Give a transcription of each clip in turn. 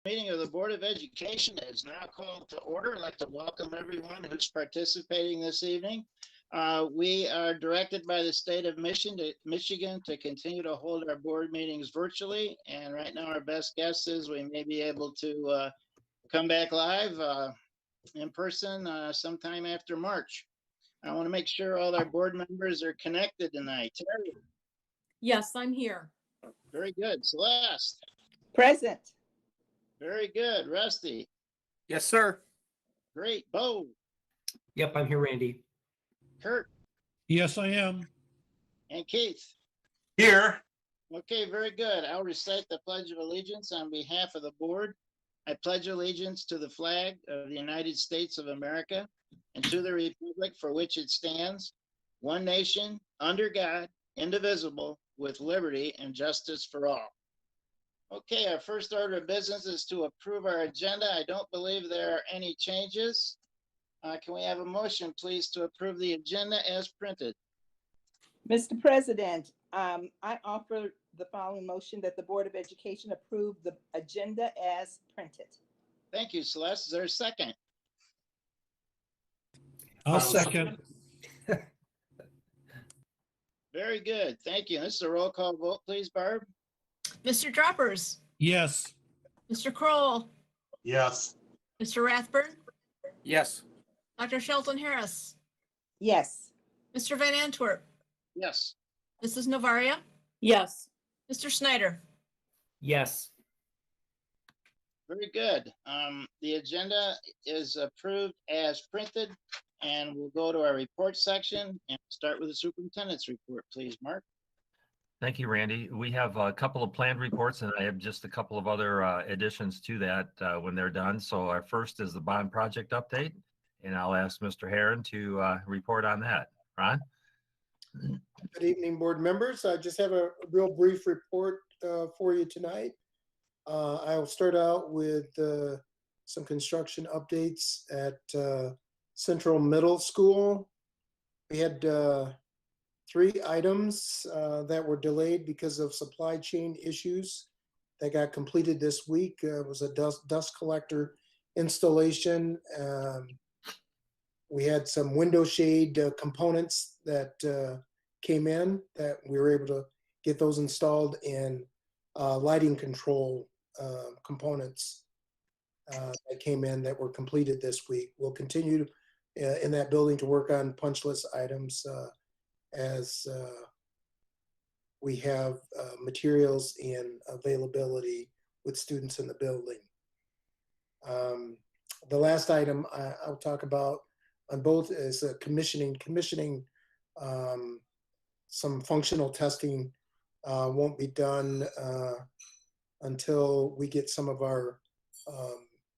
Meeting of the Board of Education is now called to order. I'd like to welcome everyone who's participating this evening. We are directed by the state of Michigan to continue to hold our board meetings virtually. And right now our best guess is we may be able to come back live in person sometime after March. I want to make sure all our board members are connected tonight. Terry. Yes, I'm here. Very good. Celeste. Present. Very good. Rusty. Yes, sir. Great. Bo. Yep, I'm here, Randy. Kurt. Yes, I am. And Keith. Here. Okay, very good. I'll recite the Pledge of Allegiance on behalf of the board. I pledge allegiance to the flag of the United States of America and to the republic for which it stands, one nation, under God, indivisible, with liberty and justice for all. Okay, our first order of business is to approve our agenda. I don't believe there are any changes. Can we have a motion, please, to approve the agenda as printed? Mr. President, I offer the following motion that the Board of Education approve the agenda as printed. Thank you, Celeste. Is there a second? I'll second. Very good. Thank you. This is a roll call vote, please, Barb. Mr. Droppers, Yes. Mr. Kroll, Yes. Mr. Rathburn, Yes. Dr. Shelton Harris, Yes. Mr. Van Antwerp, Yes. Mrs. Novaria, Yes. Mr. Snyder. Yes. Very good. The agenda is approved as printed, and we'll go to our report section and start with the superintendent's report, please, Mark. Thank you, Randy. We have a couple of planned reports, and I have just a couple of other additions to that when they're done. So our first is the bond project update, and I'll ask Mr. Herron to report on that. Ron? Good evening, board members. I just have a real brief report for you tonight. I'll start out with some construction updates at Central Middle School. We had 3 items that were delayed because of supply chain issues that got completed this week. It was a dust collector installation. We had some window shade components that came in that we were able to get those installed, and lighting control components that came in that were completed this week. We'll continue in that building to work on punch list items as we have materials and availability with students in the building. The last item I'll talk about on both is commissioning. Some functional testing won't be done until we get some of our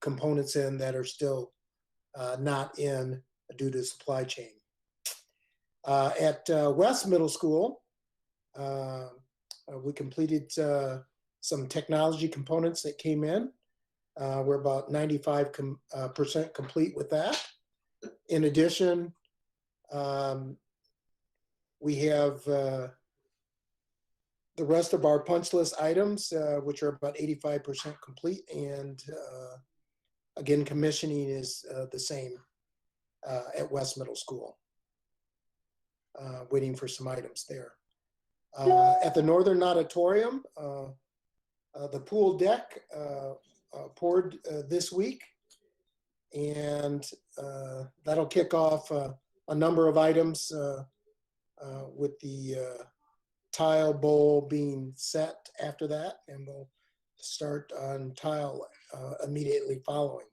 components in that are still not in due to supply chain. At West Middle School, we completed some technology components that came in. We're about 95% complete with that. In addition, we have the rest of our punch list items, which are about 85% complete. And again, commissioning is the same at West Middle School. Waiting for some items there. At the Northern Auditorium, the pool deck poured this week, and that'll kick off a number of items with the tile bowl being set after that, and we'll start on tile immediately following.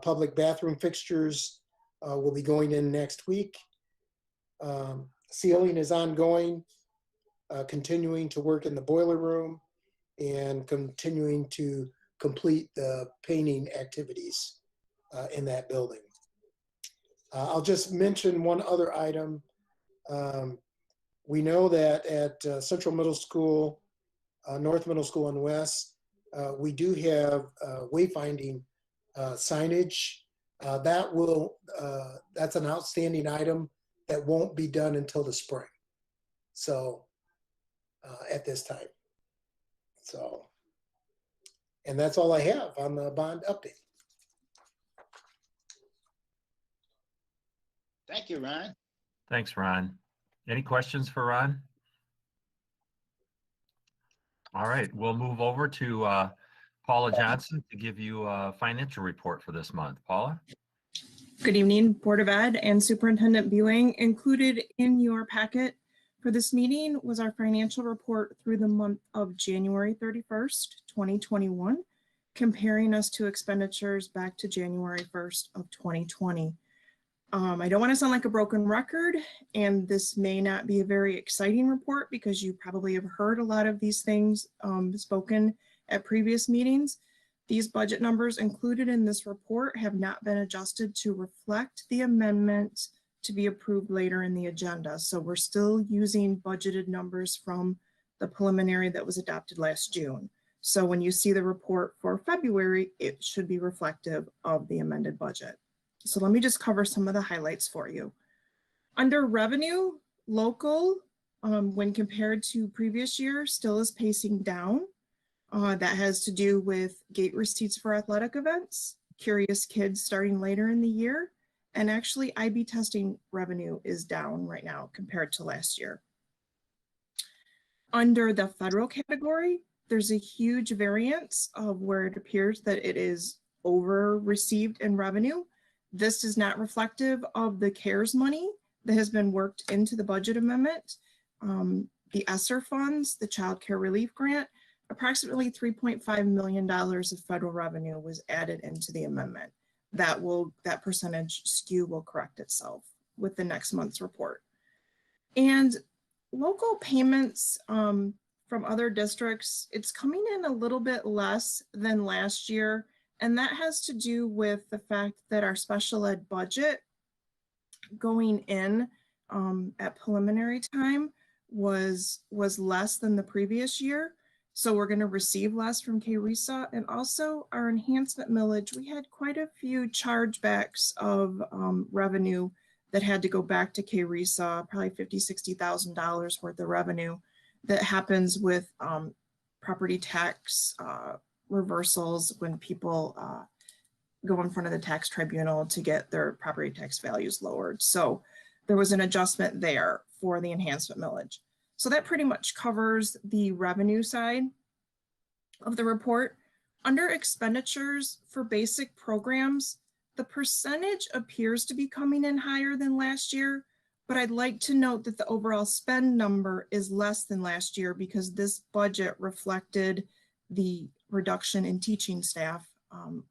Public bathroom fixtures will be going in next week. Sealing is ongoing, continuing to work in the boiler room, and continuing to complete the painting activities in that building. I'll just mention one other item. We know that at Central Middle School, North Middle School, and West, we do have wayfinding signage. That's an outstanding item that won't be done until the spring. So at this time. So, And that's all I have on the bond update. Thank you, Ron. Thanks, Ron. Any questions for Ron? All right, we'll move over to Paula Johnson to give you a financial report for this month. Paula? Good evening, Board of Ed and Superintendent Buing. Included in your packet for this meeting was our financial report through the month of January 31st, 2021, comparing us to expenditures back to January 1st of 2020. I don't want to sound like a broken record, and this may not be a very exciting report because you probably have heard a lot of these things spoken at previous meetings. These budget numbers included in this report have not been adjusted to reflect the amendment to be approved later in the agenda. So we're still using budgeted numbers from the preliminary that was adopted last June. So when you see the report for February, it should be reflective of the amended budget. So let me just cover some of the highlights for you. Under revenue, local, when compared to previous year, still is pacing down. That has to do with gate receipts for athletic events, Curious Kids starting later in the year, and actually IB testing revenue is down right now compared to last year. Under the federal category, there's a huge variance of where it appears that it is over received in revenue. This is not reflective of the CARES money that has been worked into the budget amendment. The ESSER funds, the Child Care Relief Grant, approximately $3.5 million of federal revenue was added into the amendment. That percentage skew will correct itself with the next month's report. And local payments from other districts, it's coming in a little bit less than last year. And that has to do with the fact that our special ed budget going in at preliminary time was less than the previous year. So we're going to receive less from KRESA, and also our enhancement millage. We had quite a few chargebacks of revenue that had to go back to KRESA, probably $50,000, $60,000 worth of revenue that happens with property tax reversals when people go in front of the tax tribunal to get their property tax values lowered. So there was an adjustment there for the enhancement millage. So that pretty much covers the revenue side of the report. Under expenditures for basic programs, the percentage appears to be coming in higher than last year, but I'd like to note that the overall spend number is less than last year because this budget reflected the reduction in teaching staff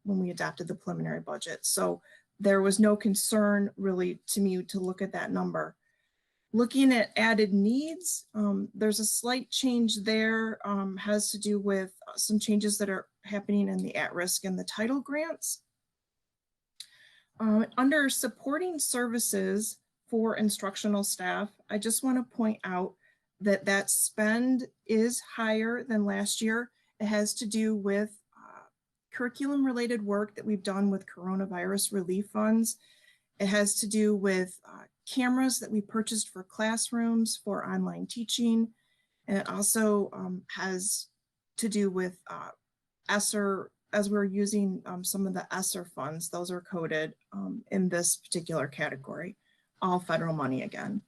when we adopted the preliminary budget. So there was no concern really to me to look at that number. Looking at added needs, there's a slight change there, has to do with some changes that are happening in the at-risk and the title grants. Under supporting services for instructional staff, I just want to point out that that spend is higher than last year. It has to do with curriculum related work that we've done with coronavirus relief funds. It has to do with cameras that we purchased for classrooms for online teaching. And it also has to do with ESSER, as we're using some of the ESSER funds, those are coded in this particular category, all federal money again.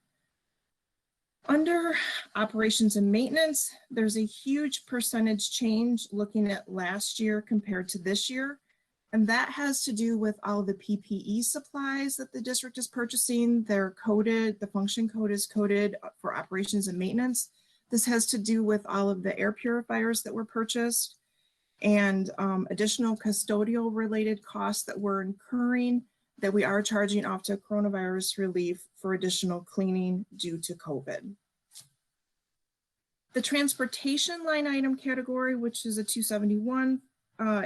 Under operations and maintenance, there's a huge percentage change looking at last year compared to this year. And that has to do with all the PPE supplies that the district is purchasing. They're coded, the function code is coded for operations and maintenance. This has to do with all of the air purifiers that were purchased and additional custodial related costs that we're incurring that we are charging off to coronavirus relief for additional cleaning due to COVID. The transportation line item category, which is a 271,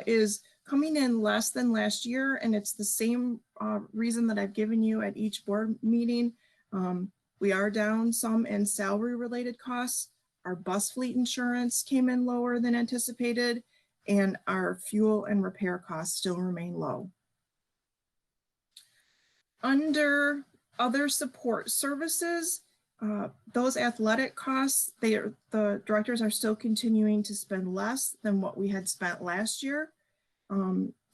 is coming in less than last year, and it's the same reason that I've given you at each board meeting. We are down some in salary related costs. Our bus fleet insurance came in lower than anticipated, and our fuel and repair costs still remain low. Under other support services, Those athletic costs, the directors are still continuing to spend less than what we had spent last year,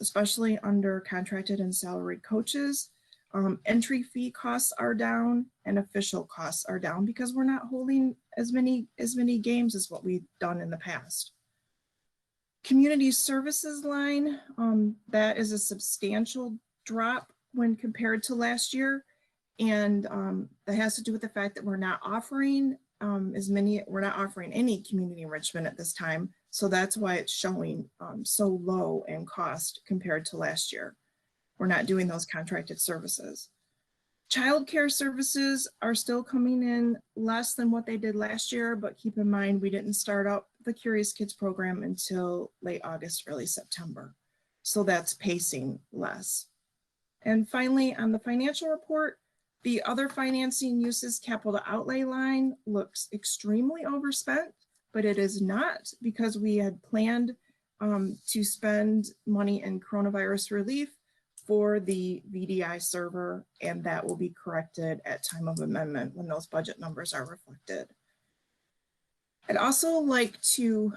especially under contracted and salaried coaches. Entry fee costs are down and official costs are down because we're not holding as many games as what we've done in the past. Community services line, that is a substantial drop when compared to last year. And that has to do with the fact that we're not offering any community enrichment at this time. So that's why it's showing so low in cost compared to last year. We're not doing those contracted services. Childcare services are still coming in less than what they did last year, but keep in mind, we didn't start up the Curious Kids program until late August, early September. So that's pacing less. And finally, on the financial report, the other financing uses capital outlay line looks extremely overspent, but it is not, because we had planned to spend money in coronavirus relief for the VDI server, and that will be corrected at time of amendment when those budget numbers are reflected. I'd also like to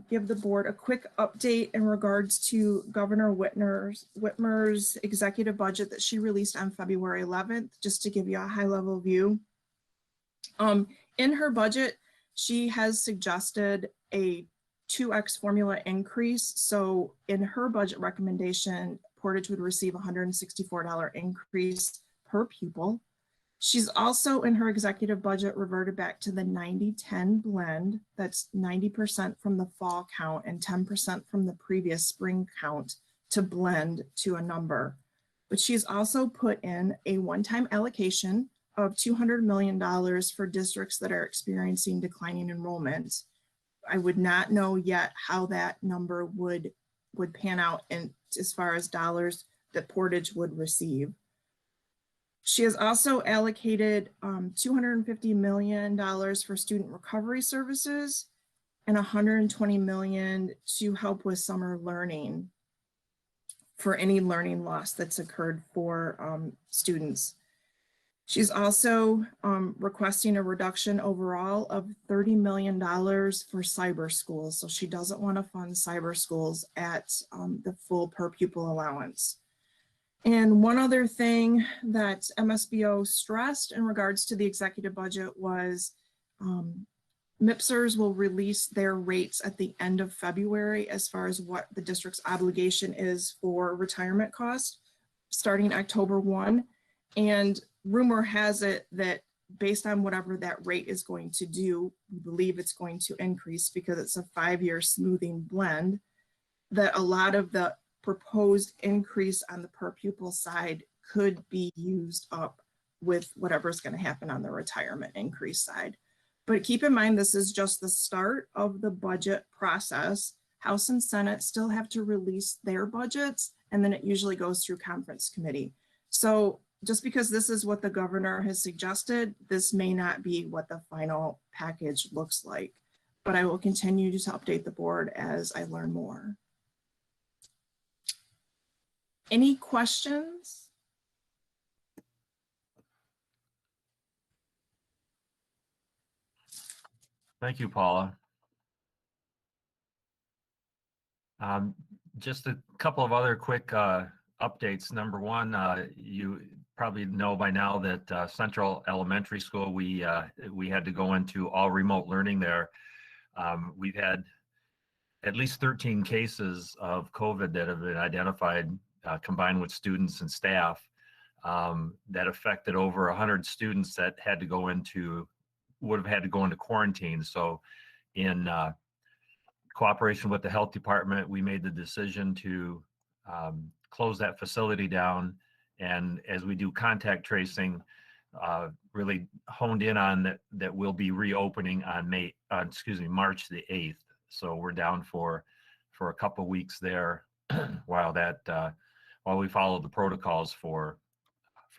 give the board a quick update in regards to Governor Whitmer's executive budget that she released on February 11th, just to give you a high-level view. In her budget, she has suggested a 2x formula increase. So in her budget recommendation, Portage would receive $164 increase per pupil. She's also, in her executive budget, reverted back to the 90-10 blend. That's 90% from the fall count and 10% from the previous spring count to blend to a number. But she's also put in a one-time allocation of $200 million for districts that are experiencing declining enrollment. I would not know yet how that number would pan out in as far as dollars that Portage would receive. She has also allocated $250 million for student recovery services and $120 million to help with summer learning for any learning loss that's occurred for students. She's also requesting a reduction overall of $30 million for cyber schools. So she doesn't want to fund cyber schools at the full per pupil allowance. And one other thing that MSBO stressed in regards to the executive budget was MIPSers will release their rates at the end of February as far as what the district's obligation is for retirement costs starting October 1. And rumor has it that based on whatever that rate is going to do, we believe it's going to increase because it's a 5-year smoothing blend, that a lot of the proposed increase on the per pupil side could be used up with whatever's going to happen on the retirement increase side. But keep in mind, this is just the start of the budget process. House and Senate still have to release their budgets, and then it usually goes through conference committee. So just because this is what the governor has suggested, this may not be what the final package looks like. But I will continue to update the board as I learn more. Any questions? Thank you, Paula. Just a couple of other quick updates. Number one, you probably know by now that Central Elementary School, we had to go into all remote learning there. We've had at least 13 cases of COVID that have been identified, combined with students and staff, that affected over 100 students that would have had to go into quarantine. So in cooperation with the health department, we made the decision to close that facility down. And as we do contact tracing, really honed in on that we'll be reopening on March the 8th. So we're down for a couple of weeks there while we follow the protocols for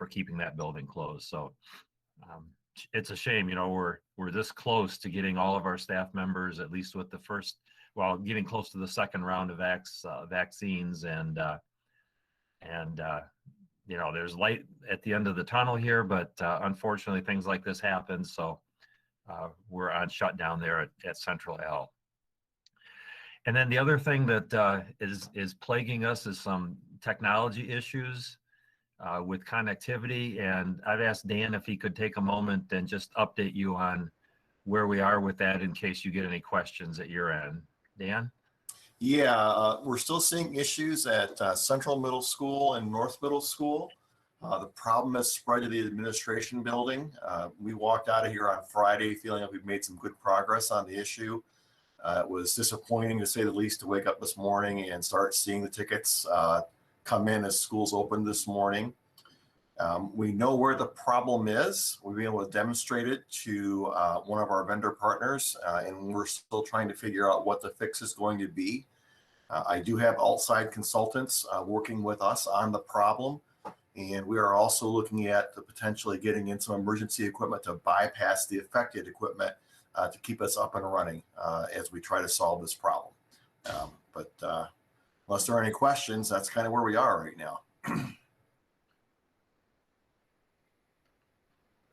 keeping that building closed. So it's a shame, we're this close to getting all of our staff members, at least with the first, getting close to the second round of vaccines, and there's light at the end of the tunnel here, but unfortunately things like this happen. So we're on shutdown there at Central L. And then the other thing that is plaguing us is some technology issues with connectivity. And I've asked Dan if he could take a moment and just update you on where we are with that in case you get any questions at your end. Dan? Yeah, we're still seeing issues at Central Middle School and North Middle School. The problem has spread to the administration building. We walked out of here on Friday feeling like we've made some good progress on the issue. It was disappointing, to say the least, to wake up this morning and start seeing the tickets come in as schools opened this morning. We know where the problem is. We've been able to demonstrate it to one of our vendor partners, and we're still trying to figure out what the fix is going to be. I do have outside consultants working with us on the problem, and we are also looking at potentially getting in some emergency equipment to bypass the affected equipment to keep us up and running as we try to solve this problem. But unless there are any questions, that's kind of where we are right now.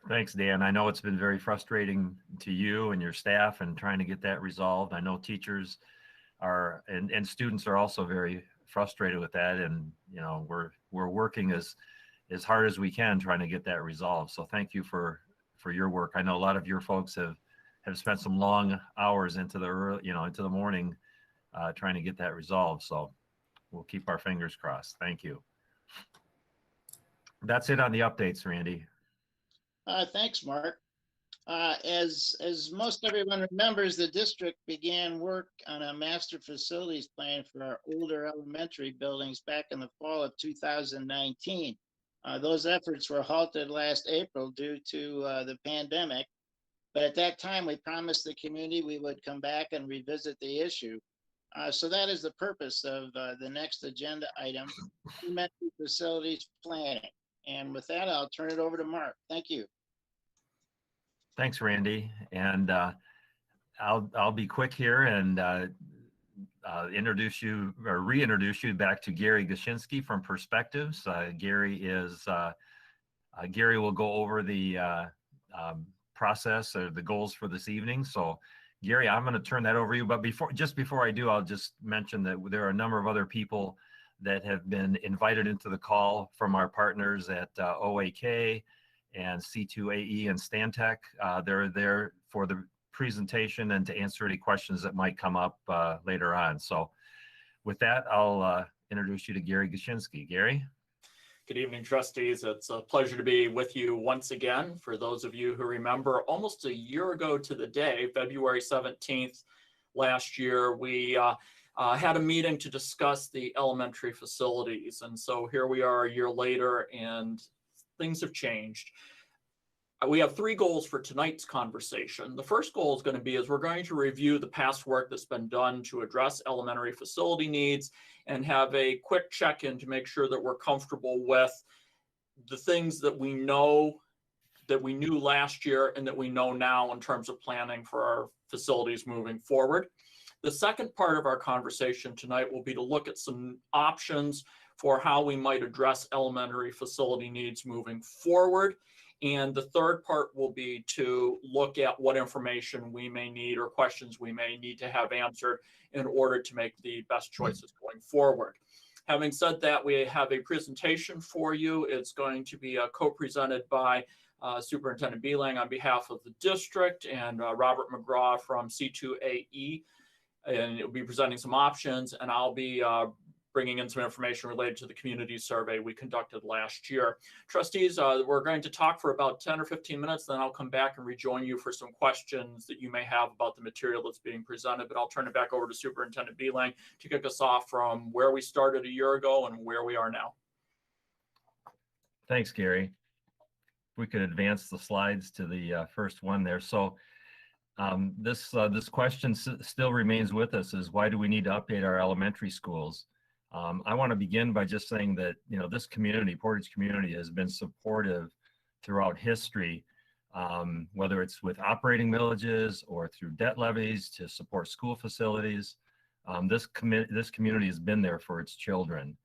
Thanks, Dan. I know it's been very frustrating to you and your staff and trying to get that resolved. I know teachers are and students are also very frustrated with that. And, we're working as hard as we can trying to get that resolved. So thank you for your work. I know a lot of your folks have spent some long hours into the morning trying to get that resolved. So we'll keep our fingers crossed. Thank you. That's it on the updates, Randy. Thanks, Mark. As most everyone remembers, the district began work on a master facilities plan for our older elementary buildings back in the fall of 2019. Those efforts were halted last April due to the pandemic. But at that time, we promised the community we would come back and revisit the issue. So that is the purpose of the next agenda item, elementary facilities planning. And with that, I'll turn it over to Mark. Thank you. Thanks, Randy. And I'll be quick here and introduce you or reintroduce you back to Gary Gashinsky from Perspectives. Gary will go over the process or the goals for this evening. So Gary, I'm going to turn that over to you. But before I do, I'll just mention that there are a number of other people that have been invited into the call from our partners at OAK and C2AE and Stantec. They're there for the presentation and to answer any questions that might come up later on. So with that, I'll introduce you to Gary Gashinsky. Gary? Good evening, trustees. It's a pleasure to be with you once again. For those of you who remember, almost a year ago to the day, February 17th last year, we had a meeting to discuss the elementary facilities. And so here we are a year later and things have changed. We have three goals for tonight's conversation. The first goal is going to be we're going to review the past work that's been done to address elementary facility needs and have a quick check-in to make sure that we're comfortable with the things that we know, that we knew last year and that we know now in terms of planning for our facilities moving forward. The second part of our conversation tonight will be to look at some options for how we might address elementary facility needs moving forward. And the third part will be to look at what information we may need or questions we may need to have answered in order to make the best choices going forward. Having said that, we have a presentation for you. It's going to be co-presented by Superintendent Beelang on behalf of the district and Robert McGraw from C2AE. And it'll be presenting some options, and I'll be bringing in some information related to the community survey we conducted last year. Trustees, we're going to talk for about 10 or 15 minutes, then I'll come back and rejoin you for some questions that you may have about the material that's being presented, but I'll turn it back over to Superintendent Beelang to kick us off from where we started a year ago and where we are now. Thanks, Gary. We could advance the slides to the first one there. So this question still remains with us, is why do we need to update our elementary schools? I want to begin by just saying that, this community, Portage community, has been supportive throughout history, whether it's with operating millages or through debt levies to support school facilities. This community has been there for its children.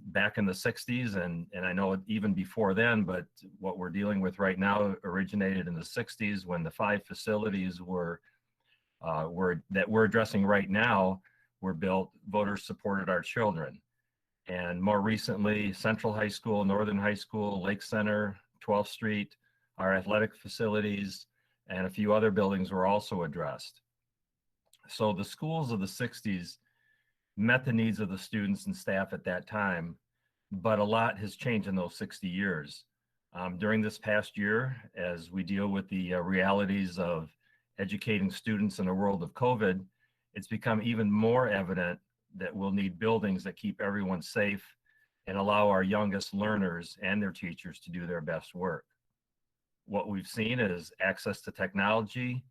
Back in the 60s, and I know even before then, but what we're dealing with right now originated in the 60s when the 5 facilities that we're addressing right now were built. Voters supported our children. And more recently, Central High School, Northern High School, Lake Center, 12th Street, our athletic facilities, and a few other buildings were also addressed. So the schools of the 60s met the needs of the students and staff at that time, but a lot has changed in those 60 years. During this past year, as we deal with the realities of educating students in a world of COVID, it's become even more evident that we'll need buildings that keep everyone safe and allow our youngest learners and their teachers to do their best work. What we've seen is access to technology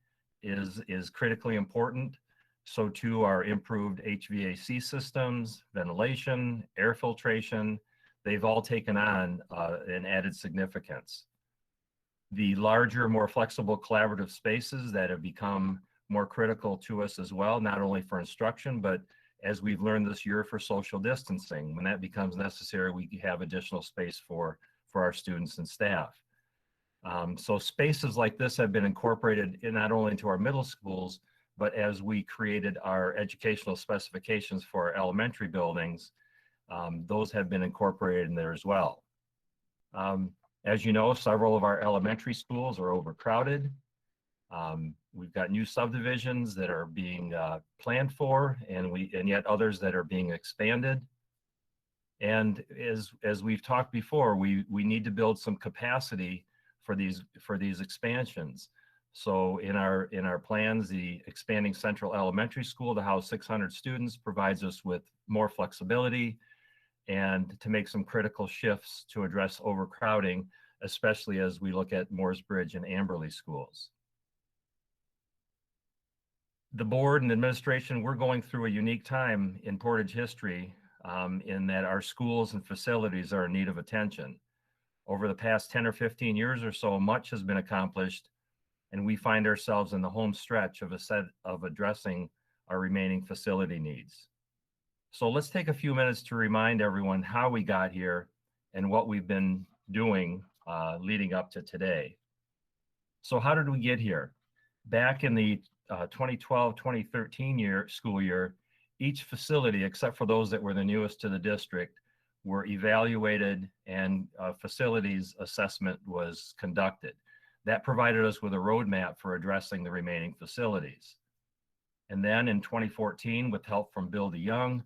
is critically important. So too are improved HVAC systems, ventilation, air filtration. They've all taken on an added significance. The larger, more flexible collaborative spaces that have become more critical to us as well, not only for instruction, but as we've learned this year for social distancing. When that becomes necessary, we have additional space for our students and staff. So spaces like this have been incorporated not only into our middle schools, but as we created our educational specifications for our elementary buildings, those have been incorporated in there as well. As you know, several of our elementary schools are overcrowded. We've got new subdivisions that are being planned for, and yet others that are being expanded. And as we've talked before, we need to build some capacity for these expansions. So in our plans, the expanding Central Elementary School to house 600 students provides us with more flexibility and to make some critical shifts to address overcrowding, especially as we look at Mooresbridge and Amberley schools. The board and administration, we're going through a unique time in Portage history in that our schools and facilities are in need of attention. Over the past 10 or 15 years or so, much has been accomplished, and we find ourselves in the home stretch of addressing our remaining facility needs. So let's take a few minutes to remind everyone how we got here and what we've been doing leading up to today. So how did we get here? Back in the 2012-2013 school year, each facility, except for those that were the newest to the district, were evaluated and facilities assessment was conducted. That provided us with a roadmap for addressing the remaining facilities. And then in 2014, with help from Bill DeYoung,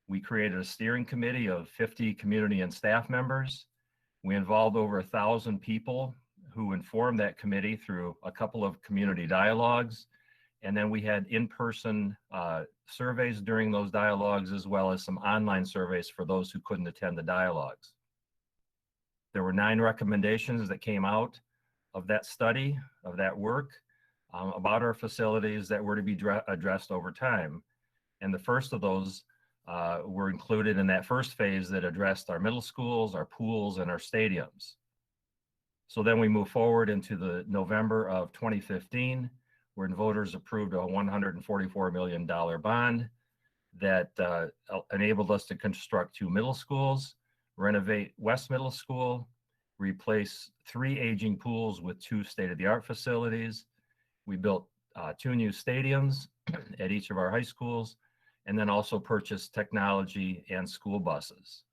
we created a steering committee of 50 community and staff members. We involved over 1,000 people who informed that committee through a couple of community dialogues. And then we had in-person surveys during those dialogues, as well as some online surveys for those who couldn't attend the dialogues. There were 9 recommendations that came out of that study, of that work, about our facilities that were to be addressed over time. And the first of those were included in that first phase that addressed our middle schools, our pools, and our stadiums. So then we move forward into the November of 2015, when voters approved a $144 million bond that enabled us to construct 2 middle schools, renovate West Middle School, replace 3 aging pools with 2 state-of-the-art facilities. We built 2 new stadiums at each of our high schools, and then also purchased technology and school buses.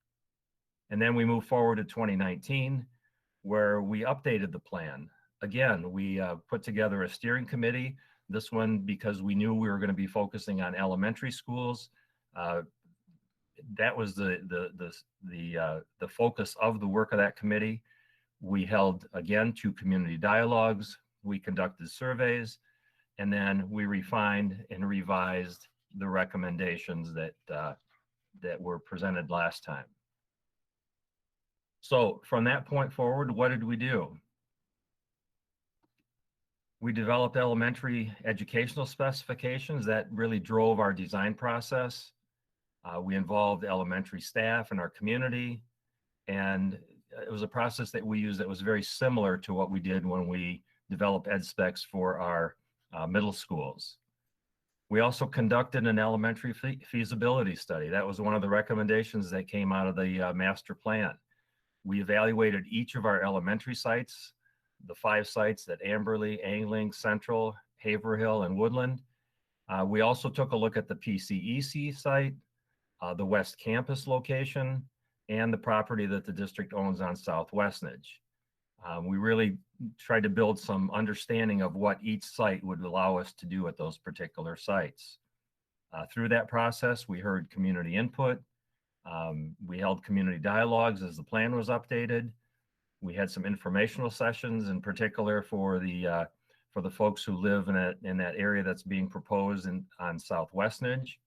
And then we move forward to 2019, where we updated the plan. Again, we put together a steering committee, this one because we knew we were going to be focusing on elementary schools. That was the focus of the work of that committee. We held, again, 2 community dialogues. We conducted surveys, and then we refined and revised the recommendations that were presented last time. So from that point forward, what did we do? We developed elementary educational specifications that really drove our design process. We involved elementary staff in our community, and it was a process that we used that was very similar to what we did when we developed ed specs for our middle schools. We also conducted an elementary feasibility study. That was one of the recommendations that came out of the master plan. We evaluated each of our elementary sites, the 5 sites at Amberley, Angling, Central, Haverhill, and Woodland. We also took a look at the PCEC site, the West Campus location, and the property that the district owns on South Westnedge. We really tried to build some understanding of what each site would allow us to do at those particular sites. Through that process, we heard community input. We held community dialogues as the plan was updated. We had some informational sessions, in particular for the folks who live in that area that's being proposed on South Westnedge.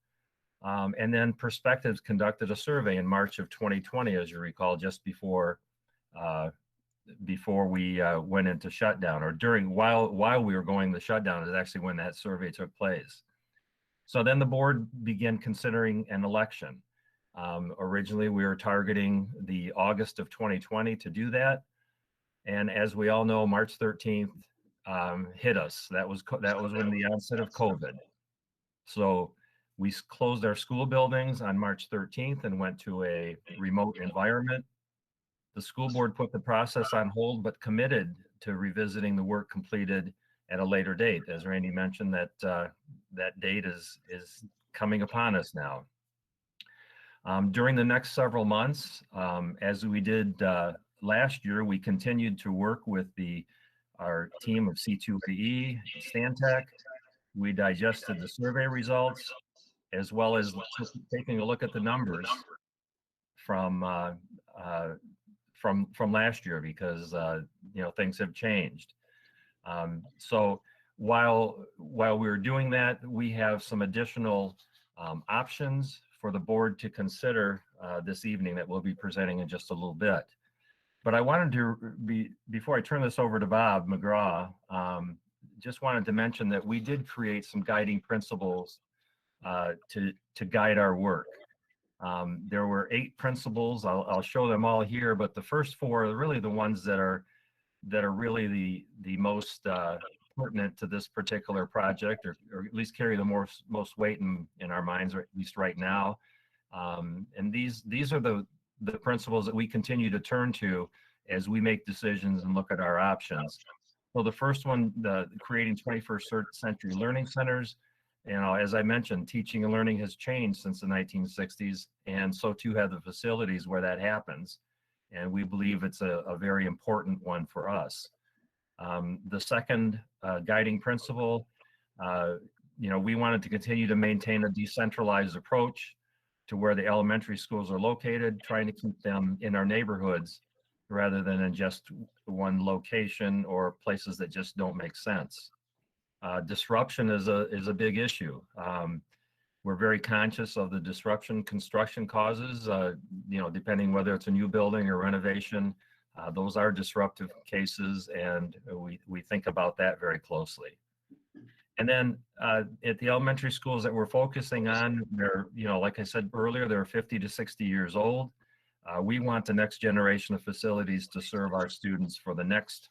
And then Perspectives conducted a survey in March of 2020, as you recall, just before we went into shutdown, or while we were going the shutdown is actually when that survey took place. So then the board began considering an election. Originally, we were targeting the August of 2020 to do that. And as we all know, March 13th hit us. That was when the onset of COVID. So we closed our school buildings on March 13th and went to a remote environment. The school board put the process on hold, but committed to revisiting the work completed at a later date. As Randy mentioned, that date is coming upon us now. During the next several months, as we did last year, we continued to work with our team of C2AE, Stantec. We digested the survey results, as well as taking a look at the numbers from last year, because things have changed. So while we were doing that, we have some additional options for the board to consider this evening that we'll be presenting in just a little bit. But I wanted to, before I turn this over to Bob McGraw, just wanted to mention that we did create some guiding principles to guide our work. There were 8 principles. I'll show them all here, but the first 4 are really the ones that are really the most pertinent to this particular project, or at least carry the most weight in our minds, or at least right now. And these are the principles that we continue to turn to as we make decisions and look at our options. So the first one, creating 21st century learning centers. As I mentioned, teaching and learning has changed since the 1960s, and so too have the facilities where that happens. And we believe it's a very important one for us. The second guiding principle, we wanted to continue to maintain a decentralized approach to where the elementary schools are located, trying to keep them in our neighborhoods rather than in just one location or places that just don't make sense. Disruption is a big issue. We're very conscious of the disruption construction causes, depending whether it's a new building or renovation. Those are disruptive cases, and we think about that very closely. And then at the elementary schools that we're focusing on, they're, like I said earlier, they're 50 to 60 years old. We want the next generation of facilities to serve our students for the next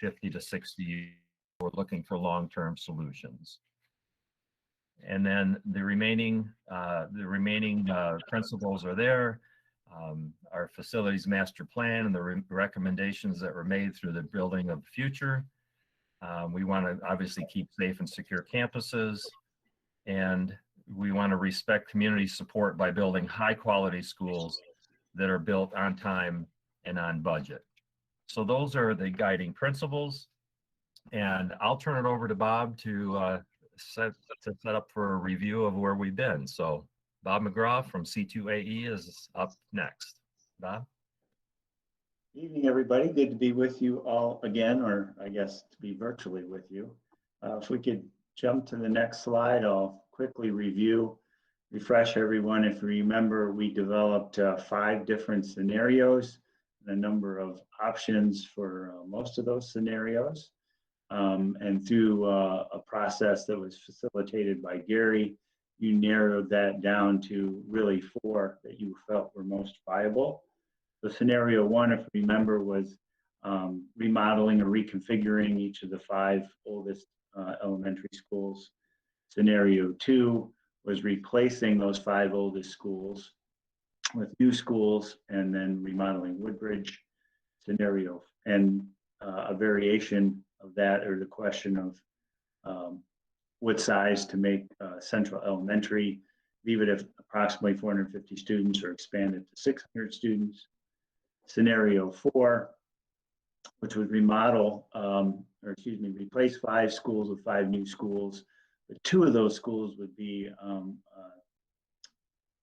50 to 60 years. We're looking for long-term solutions. And then the remaining principles are there. Our facilities master plan and the recommendations that were made through the building of the future. We want to obviously keep safe and secure campuses, and we want to respect community support by building high quality schools that are built on time and on budget. So those are the guiding principles, and I'll turn it over to Bob to set up for a review of where we've been. So Bob McGraw from C2AE is up next. Bob? Evening, everybody. Good to be with you all again, or I guess to be virtually with you. If we could jump to the next slide, I'll quickly refresh everyone. If you remember, we developed 5 different scenarios, a number of options for most of those scenarios. And through a process that was facilitated by Gary, you narrowed that down to really 4 that you felt were most viable. So scenario 1, if you remember, was remodeling or reconfiguring each of the 5 oldest elementary schools. Scenario 2 was replacing those 5 oldest schools with new schools and then remodeling Woodbridge. Scenario and a variation of that, or the question of what size to make Central Elementary, leave it at approximately 450 students or expand it to 600 students. Scenario 4, which would replace 5 schools with 5 new schools, but 2 of those schools would be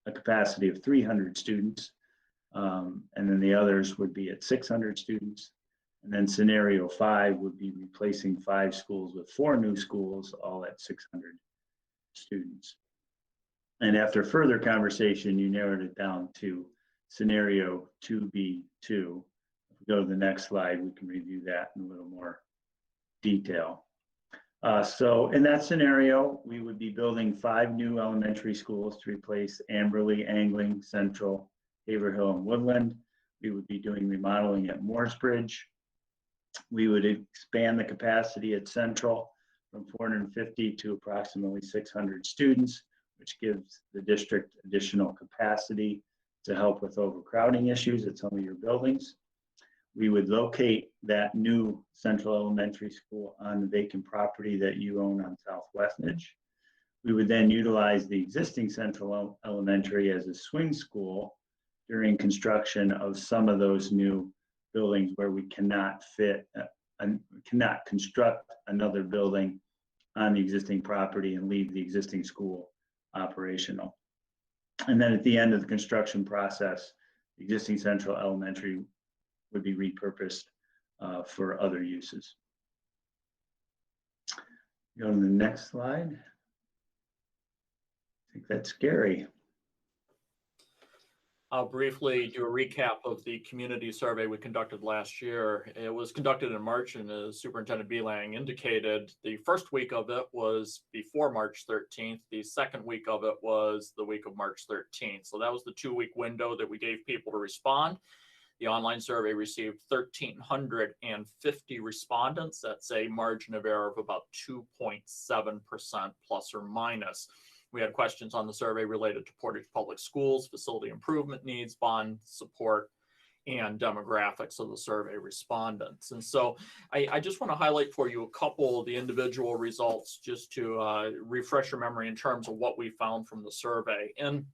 a capacity of 300 students, and then the others would be at 600 students. And then scenario 5 would be replacing 5 schools with 4 new schools, all at 600 students. And after further conversation, you narrowed it down to scenario 2B2. If we go to the next slide, we can review that in a little more detail. So in that scenario, we would be building 5 new elementary schools to replace Amberley, Angling, Central, Haverhill, and Woodland. We would be doing remodeling at Mooresbridge. We would expand the capacity at Central from 450 to approximately 600 students, which gives the district additional capacity to help with overcrowding issues at some of your buildings. We would locate that new Central Elementary School on the vacant property that you own on South Westnedge. We would then utilize the existing Central Elementary as a swing school during construction of some of those new buildings where we cannot cannot construct another building on the existing property and leave the existing school operational. And then at the end of the construction process, the existing Central Elementary would be repurposed for other uses. Go to the next slide. I think that's Gary. I'll briefly do a recap of the community survey we conducted last year. It was conducted in March, and as Superintendent Belang indicated, the first week of it was before March 13th. The second week of it was the week of March 13th. So that was the 2-week window that we gave people to respond. The online survey received 1,350 respondents. That's a margin of error of about 2.7% plus or minus. We had questions on the survey related to Portage Public Schools, facility improvement needs, bond support, and demographics of the survey respondents. And so I just want to highlight for you a couple of the individual results just to refresh your memory in terms of what we found from the survey. And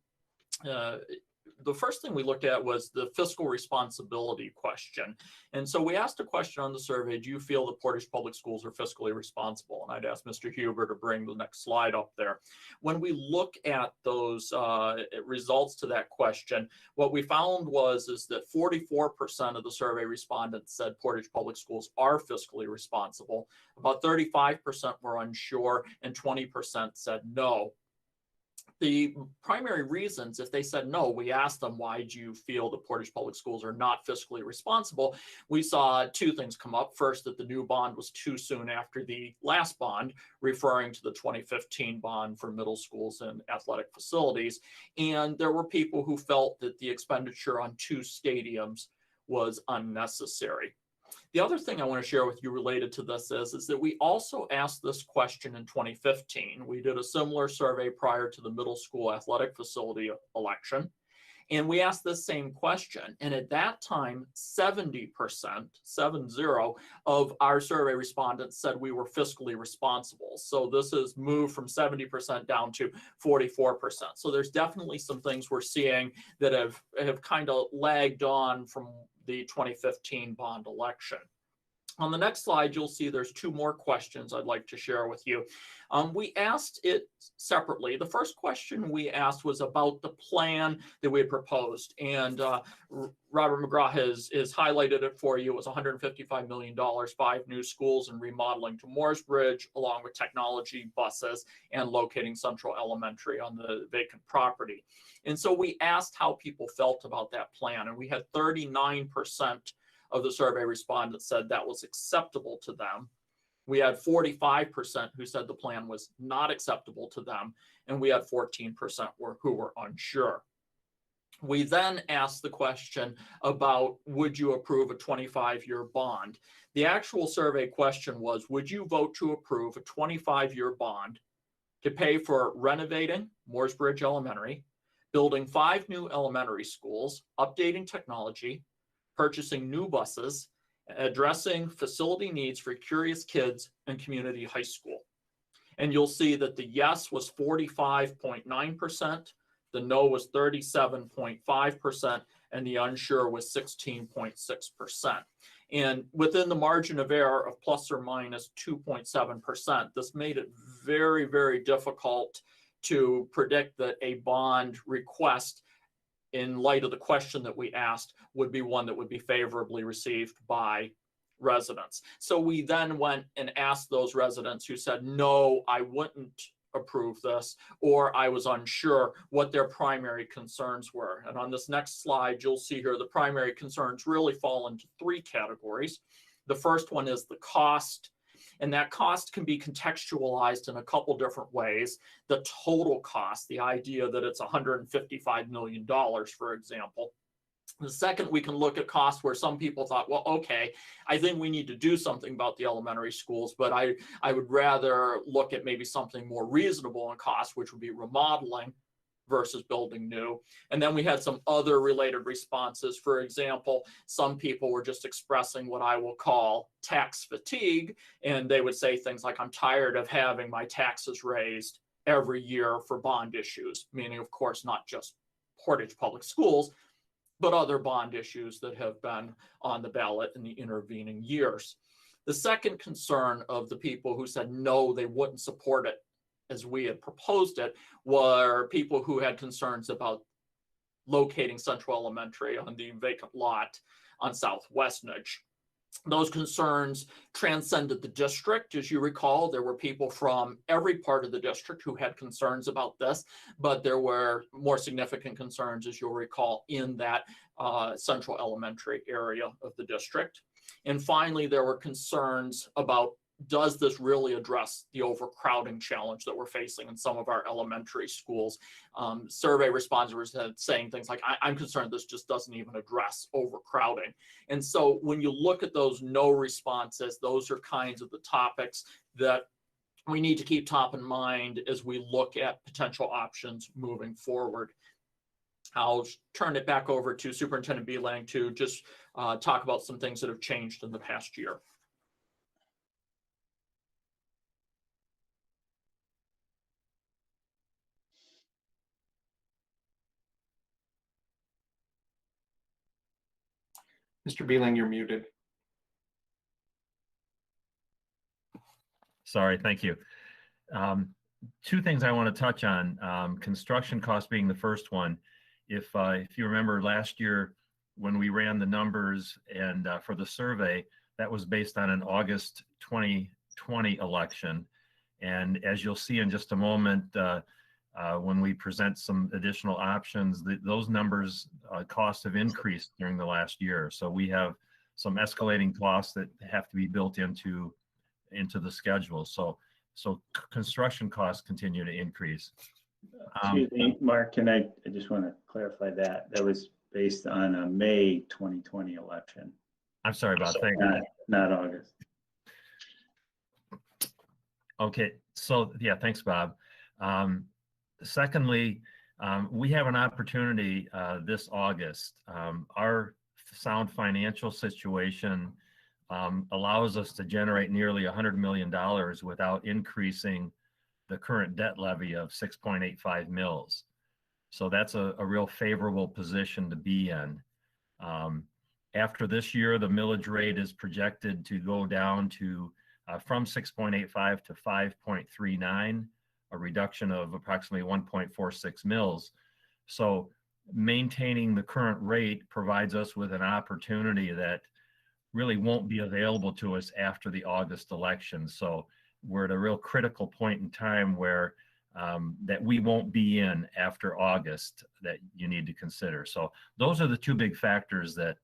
the first thing we looked at was the fiscal responsibility question. And so we asked a question on the survey, do you feel that Portage Public Schools are fiscally responsible? And I'd ask Mr. Huber to bring the next slide up there. When we look at those results to that question, what we found is that 44% of the survey respondents said Portage Public Schools are fiscally responsible. About 35% were unsure, and 20% said no. The primary reasons, if they said no, we asked them, why do you feel that Portage Public Schools are not fiscally responsible? We saw 2 things come up. First, that the new bond was too soon after the last bond, referring to the 2015 bond for middle schools and athletic facilities. And there were people who felt that the expenditure on 2 stadiums was unnecessary. The other thing I want to share with you related to this is that we also asked this question in 2015. We did a similar survey prior to the middle school athletic facility election, and we asked this same question. And at that time, 70%, 70, of our survey respondents said we were fiscally responsible. So this has moved from 70% down to 44%. So there's definitely some things we're seeing that have kind of lagged on from the 2015 bond election. On the next slide, you'll see there's 2 more questions I'd like to share with you. We asked it separately. The first question we asked was about the plan that we had proposed, and Robert McGraw has highlighted it for you. It was $155 million, 5 new schools and remodeling to Mooresbridge, along with technology, buses, and locating Central Elementary on the vacant property. And so we asked how people felt about that plan, and we had 39% of the survey respondents said that was acceptable to them. We had 45% who said the plan was not acceptable to them, and we had 14% who were unsure. We then asked the question about, would you approve a 25-year bond? The actual survey question was, would you vote to approve a 25-year bond to pay for renovating Mooresbridge Elementary, building 5 new elementary schools, updating technology, purchasing new buses, addressing facility needs for curious kids and community high school. And you'll see that the yes was 45.9%, the no was 37.5%, and the unsure was 16.6%. And within the margin of error of plus or minus 2.7%, this made it very, very difficult to predict that a bond request, in light of the question that we asked, would be one that would be favorably received by residents. So we then went and asked those residents who said, no, I wouldn't approve this, or I was unsure, what their primary concerns were. And on this next slide, you'll see here the primary concerns really fall into 3 categories. The first one is the cost, and that cost can be contextualized in a couple different ways. The total cost, the idea that it's $155 million, for example. The second, we can look at costs where some people thought, well, okay, I think we need to do something about the elementary schools, but I would rather look at maybe something more reasonable in cost, which would be remodeling versus building new. And then we had some other related responses. For example, some people were just expressing what I will call tax fatigue, and they would say things like, I'm tired of having my taxes raised every year for bond issues, meaning, of course, not just Portage Public Schools, but other bond issues that have been on the ballot in the intervening years. The second concern of the people who said no, they wouldn't support it as we had proposed it, were people who had concerns about locating Central Elementary on the vacant lot on South Westnedge. Those concerns transcended the district. As you recall, there were people from every part of the district who had concerns about this, but there were more significant concerns, as you'll recall, in that Central Elementary area of the district. And finally, there were concerns about, does this really address the overcrowding challenge that we're facing in some of our elementary schools? Survey respondents were saying things like, I'm concerned this just doesn't even address overcrowding. And so when you look at those no responses, those are kinds of the topics that we need to keep top in mind as we look at potential options moving forward. I'll turn it back over to Superintendent Beelang to just talk about some things that have changed in the past year. Mr. Beelang, you're muted. Sorry, thank you. 2 things I want to touch on, construction costs being the first one. If you remember last year when we ran the numbers and for the survey, that was based on an August 2020 election. And as you'll see in just a moment, when we present some additional options, those numbers, costs have increased during the last year. So we have some escalating costs that have to be built into the schedule. So construction costs continue to increase. Excuse me, Mark, I just want to clarify that. That was based on a May 2020 election. I'm sorry about that. Not August. Okay, so yeah, thanks, Bob. Secondly, we have an opportunity this August. Our sound financial situation allows us to generate nearly $100 million without increasing the current debt levy of 6.85 mils. So that's a real favorable position to be in. After this year, the millage rate is projected to go down to from 6.85 to 5.39, a reduction of approximately 1.46 mils. So maintaining the current rate provides us with an opportunity that really won't be available to us after the August election. So we're at a real critical point in time where that we won't be in after August that you need to consider. So those are the 2 big factors that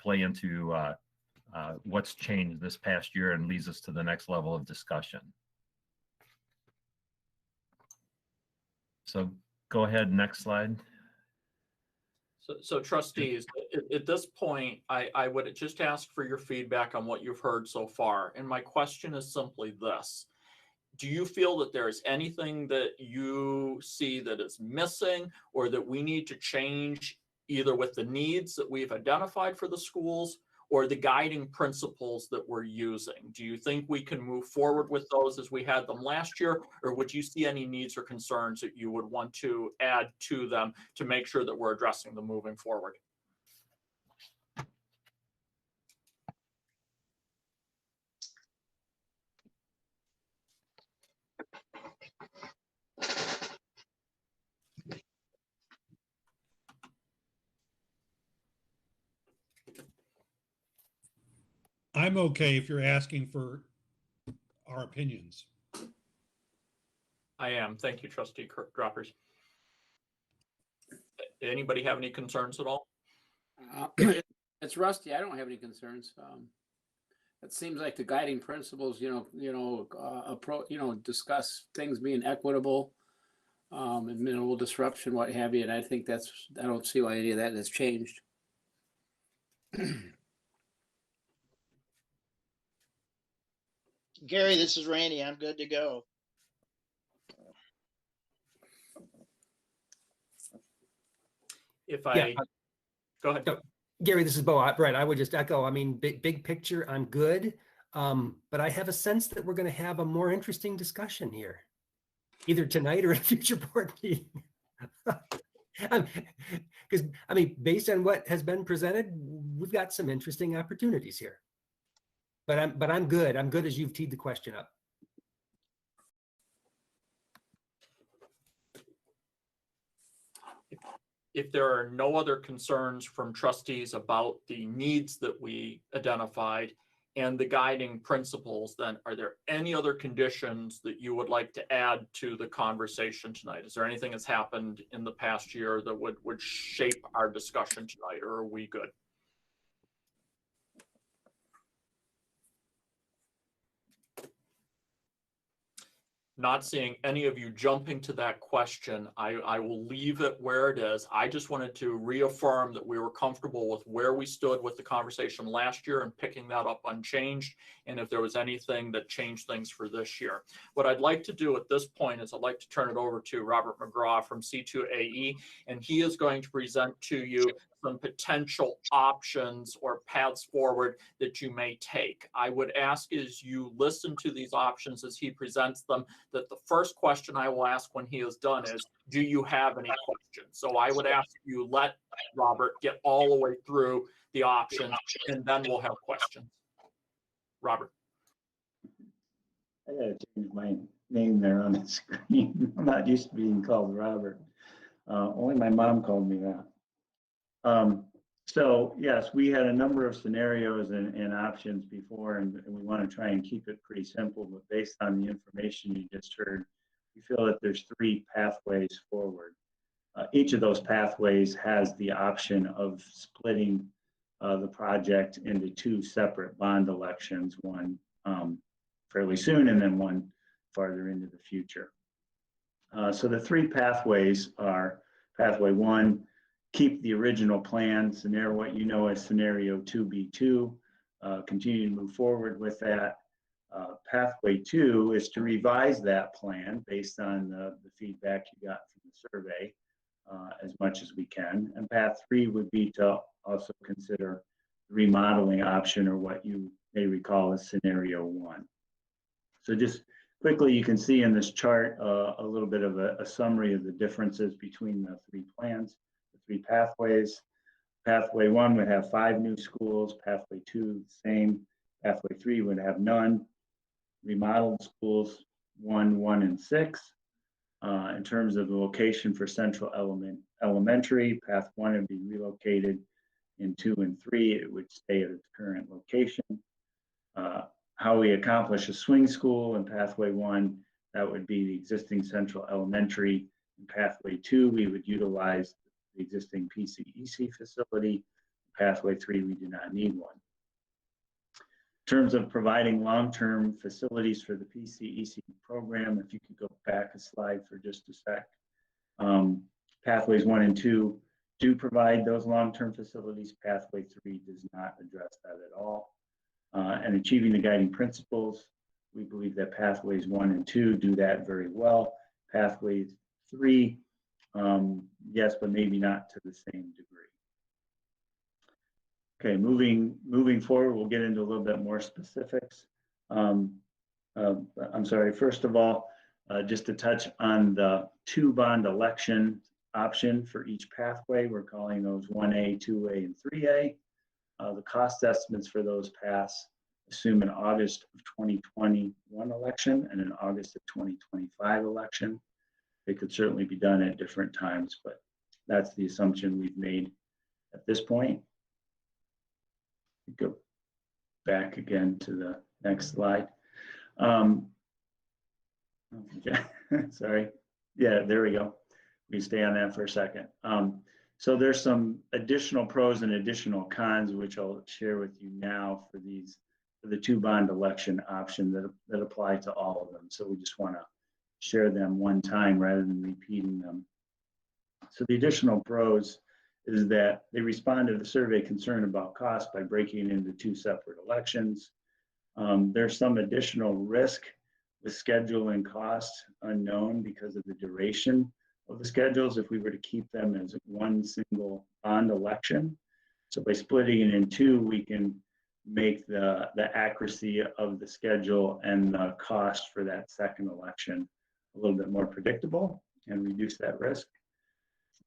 play into what's changed this past year and leads us to the next level of discussion. So go ahead, next slide. So trustees, at this point, I would just ask for your feedback on what you've heard so far. And my question is simply this. do you feel that there is anything that you see that is missing or that we need to change either with the needs that we've identified for the schools or the guiding principles that we're using? Do you think we can move forward with those as we had them last year, or would you see any needs or concerns that you would want to add to them to make sure that we're addressing them moving forward? I'm okay if you're asking for our opinions. I am. Thank you, Trustee Droppers. Anybody have any concerns at all? It's Rusty. I don't have any concerns. It seems like the guiding principles, discuss things being equitable, and minimal disruption, what have you. And I think I don't see why any of that has changed. Gary, this is Randy. I'm good to go. If Yeah. Go ahead. No, Gary, this is Bo. Brett, I would just echo, I mean, big picture, I'm good. But I have a sense that we're going to have a more interesting discussion here, either tonight or a future board meeting. Because, I mean, based on what has been presented, we've got some interesting opportunities here. But I'm good. I'm good as you've teed the question up. If there are no other concerns from trustees about the needs that we identified and the guiding principles, then are there any other conditions that you would like to add to the conversation tonight? Is there anything that's happened in the past year that would shape our discussion tonight, or are we good? Not seeing any of you jumping to that question, I will leave it where it is. I just wanted to reaffirm that we were comfortable with where we stood with the conversation last year and picking that up unchanged, and if there was anything that changed things for this year. What I'd like to do at this point is I'd like to turn it over to Robert McGraw from C2AE, and he is going to present to you some potential options or paths forward that you may take. I would ask as you listen to these options as he presents them, that the first question I will ask when he is done is, do you have any questions? So I would ask you let Robert get all the way through the options, and then we'll have questions. Robert. I gotta change my name there on the screen. I'm not used to being called Robert. Only my mom called me that. So yes, we had a number of scenarios and options before, and we want to try and keep it pretty simple, but based on the information you just heard, we feel that there's 3 pathways forward. Each of those pathways has the option of splitting the project into 2 separate bond elections, one fairly soon and then one farther into the future. So the 3 pathways are pathway 1, keep the original plan, scenario, what you know as scenario 2B2, continue to move forward with that. Pathway 2 is to revise that plan based on the feedback you got from the survey as much as we can. And path 3 would be to also consider the remodeling option, or what you may recall as scenario 1. So just quickly, you can see in this chart a little bit of a summary of the differences between the 3 plans. 3 pathways. Pathway 1 would have 5 new schools. Pathway 2, the same. Pathway 3 would have none. Remodeled schools 1, 1, and 6. In terms of the location for Central Elementary, path 1 would be relocated. In 2 and 3, it would stay at its current location. How we accomplish a swing school in pathway 1, that would be the existing Central Elementary. In pathway 2, we would utilize the existing PCEC facility. Pathway 3, we do not need one. In terms of providing long-term facilities for the PCEC program, if you could go back a slide for just a sec. Pathways 1 and 2 do provide those long-term facilities. Pathway 3 does not address that at all. And achieving the guiding principles, We believe that pathways 1 and 2 do that very well. Pathways 3, yes, but maybe not to the same degree. Okay, moving forward, we'll get into a little bit more specifics. I'm sorry, first of all, just to touch on the 2 bond election option for each pathway. We're calling those 1A, 2A, and 3A. The cost estimates for those paths assume an August of 2021 election and an August of 2025 election. They could certainly be done at different times, but that's the assumption we've made at this point. Go back again to the next slide. Okay. Sorry. Yeah, there we go. We stay on that for a second. So there's some additional pros and additional cons, which I'll share with you now for the 2 bond election option that apply to all of them. So we just want to share them one time rather than repeating them. So the additional pros is that they respond to the survey concern about cost by breaking into 2 separate elections. There's some additional risk with schedule and cost unknown because of the duration of the schedules if we were to keep them as one single bond election. So by splitting it in 2, we can make the accuracy of the schedule and the cost for that second election a little bit more predictable and reduce that risk.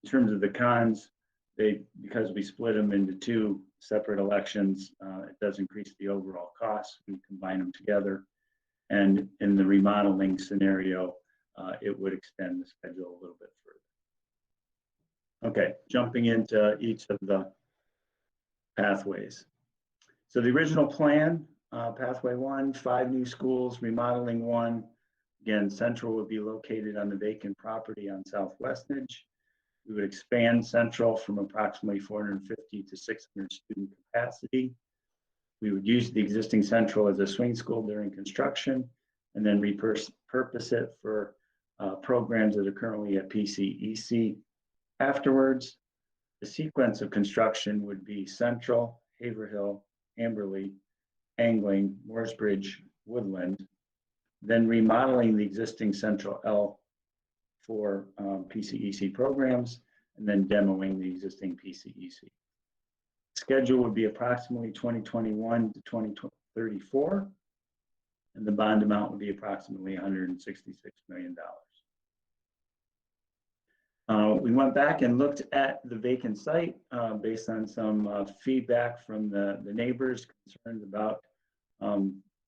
In terms of the cons, because we split them into 2 separate elections, it does increase the overall cost. We combine them together. And in the remodeling scenario, it would extend the schedule a little bit further. Okay, jumping into each of the pathways. So the original plan, pathway 1, 5 new schools, remodeling 1. Again, Central would be located on the vacant property on South Westnedge. We would expand Central from approximately 450 to 600 student capacity. We would use the existing Central as a swing school during construction and then repurpose it for programs that are currently at PCEC. Afterwards, the sequence of construction would be Central, Haverhill, Amberley, Angling, Mooresbridge, Woodland, then remodeling the existing Central L for PCEC programs, and then demoing the existing PCEC. Schedule would be approximately 2021 to 2034, and the bond amount would be approximately $166 million. We went back and looked at the vacant site based on some feedback from the neighbors concerned about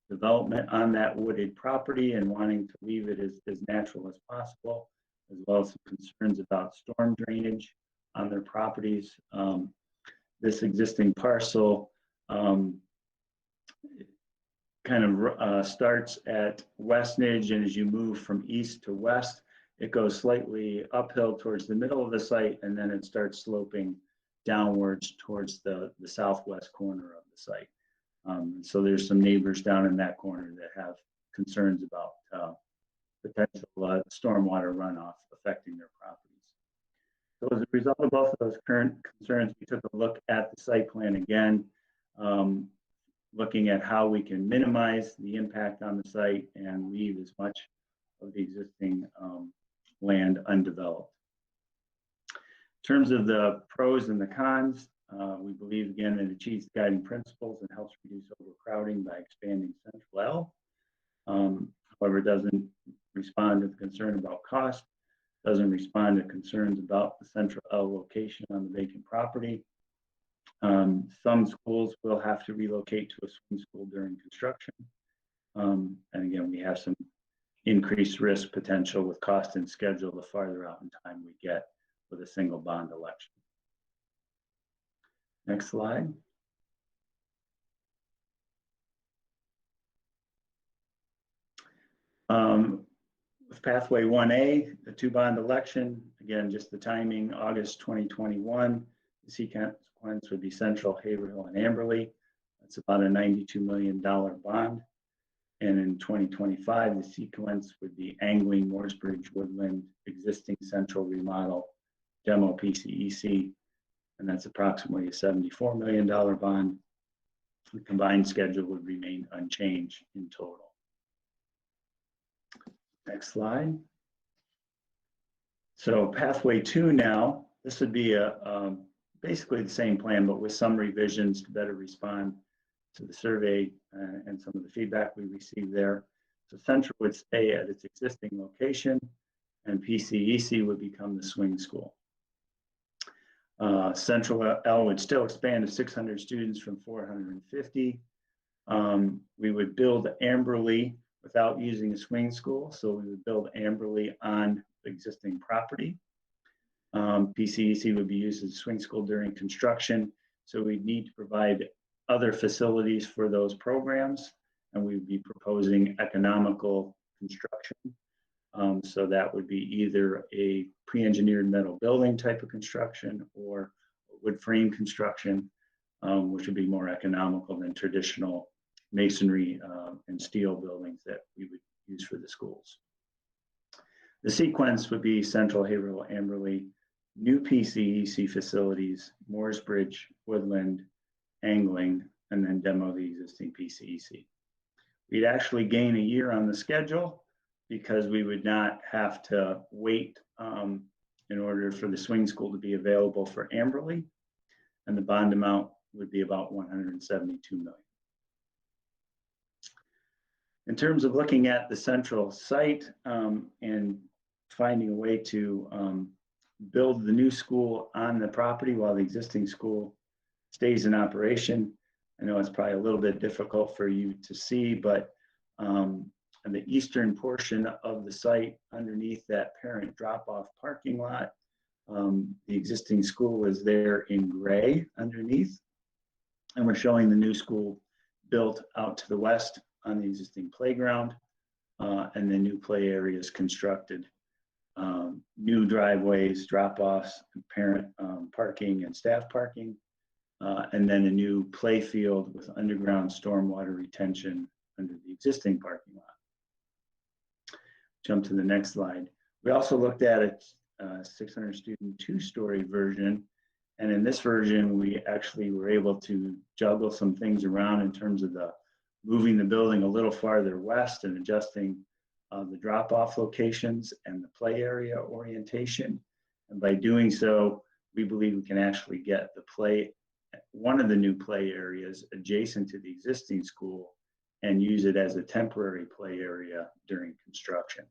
development on that wooded property and wanting to leave it as natural as possible, as well as some concerns about storm drainage on their properties. This existing parcel kind of starts at Westnedge, and as you move from east to west, it goes slightly uphill towards the middle of the site, and then it starts sloping downwards towards the southwest corner of the site. So there's some neighbors down in that corner that have concerns about potential stormwater runoff affecting their properties. So as a result of both of those current concerns, we took a look at the site plan again, looking at how we can minimize the impact on the site and leave as much of the existing land undeveloped. In terms of the pros and the cons, we believe again it achieves guiding principles and helps reduce overcrowding by expanding Central L. However, it doesn't respond to the concern about cost, doesn't respond to concerns about the Central L location on the vacant property. Some schools will have to relocate to a swing school during construction. And again, we have some increased risk potential with cost and schedule the farther out in time we get with a single bond election. Next slide. With pathway 1A, the 2 bond election, again, just the timing, August 2021, the sequence would be Central, Haverhill, and Amberley. That's about a $92 million bond. And in 2025, the sequence would be Angling, Mooresbridge, Woodland, existing Central remodel, demo PCEC, and that's approximately a $74 million bond. The combined schedule would remain unchanged in total. Next slide. So pathway 2 now, this would be basically the same plan, but with some revisions to better respond to the survey and some of the feedback we received there. So Central would stay at its existing location, and PCEC would become the swing school. Central L would still expand to 600 students from 450. We would build Amberley without using a swing school, so we would build Amberley on existing property. PCEC would be used as a swing school during construction, so we'd need to provide other facilities for those programs, and we'd be proposing economical construction. So that would be either a pre-engineered metal building type of construction or wood frame construction, which would be more economical than traditional masonry and steel buildings that we would use for the schools. The sequence would be Central, Haverhill, Amberley, new PCEC facilities, Mooresbridge, Woodland, Angling, and then demo the existing PCEC. We'd actually gain a year on the schedule because we would not have to wait in order for the swing school to be available for Amberley, and the bond amount would be about $172 million. In terms of looking at the central site and finding a way to build the new school on the property while the existing school stays in operation, I know it's probably a little bit difficult for you to see, but on the eastern portion of the site underneath that parent drop-off parking lot, the existing school is there in gray underneath, and we're showing the new school built out to the west on the existing playground, and the new play areas constructed. New driveways, drop-offs, parent parking and staff parking, and then a new play field with underground stormwater retention under the existing parking lot. Jump to the next slide. We also looked at a 600 student 2-story version. And in this version, we actually were able to juggle some things around in terms of moving the building a little farther west and adjusting the drop-off locations and the play area orientation. And by doing so, we believe we can actually get one of the new play areas adjacent to the existing school and use it as a temporary play area during construction.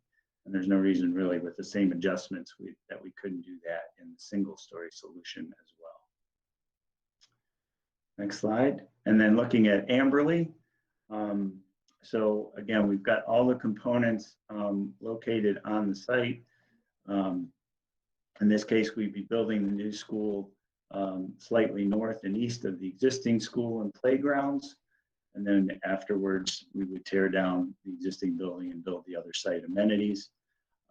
And there's no reason really with the same adjustments that we couldn't do that in the single-story solution as well. Next slide. And then looking at Amberley. So again, we've got all the components located on the site. In this case, we'd be building the new school slightly north and east of the existing school and playgrounds. And then afterwards, we would tear down the existing building and build the other site amenities.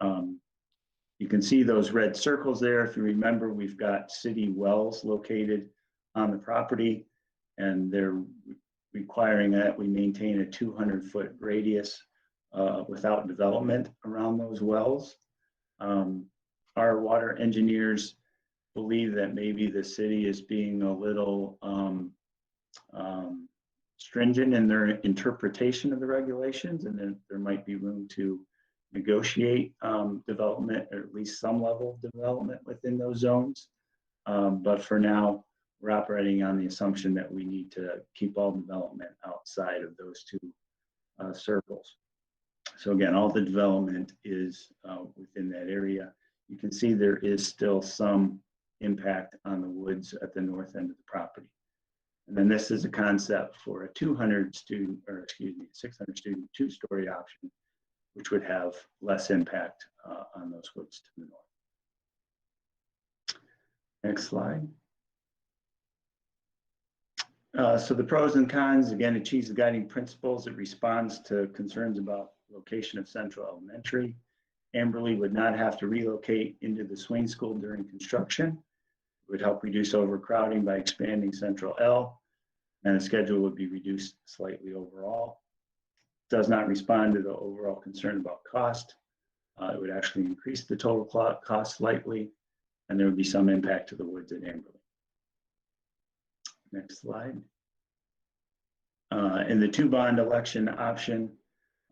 You can see those red circles there. If you remember, we've got city wells located on the property, and they're requiring that we maintain a 200-foot radius without development around those wells. Our water engineers believe that maybe the city is being a little stringent in their interpretation of the regulations, and then there might be room to negotiate development, or at least some level of development within those zones. But for now, we're operating on the assumption that we need to keep all development outside of those two circles. So again, all the development is within that area. You can see there is still some impact on the woods at the north end of the property. And then this is a concept for a 600 student 2 2-story option, which would have less impact on those woods to the north. Next slide. So the pros and cons, again, achieves the guiding principles. It responds to concerns about location of Central Elementary. Amberley would not have to relocate into the swing school during construction. It would help reduce overcrowding by expanding Central L, and the schedule would be reduced slightly overall. It does not respond to the overall concern about cost. It would actually increase the total cost slightly, and there would be some impact to the woods at Amberley. Next slide. In the 2-bond election option,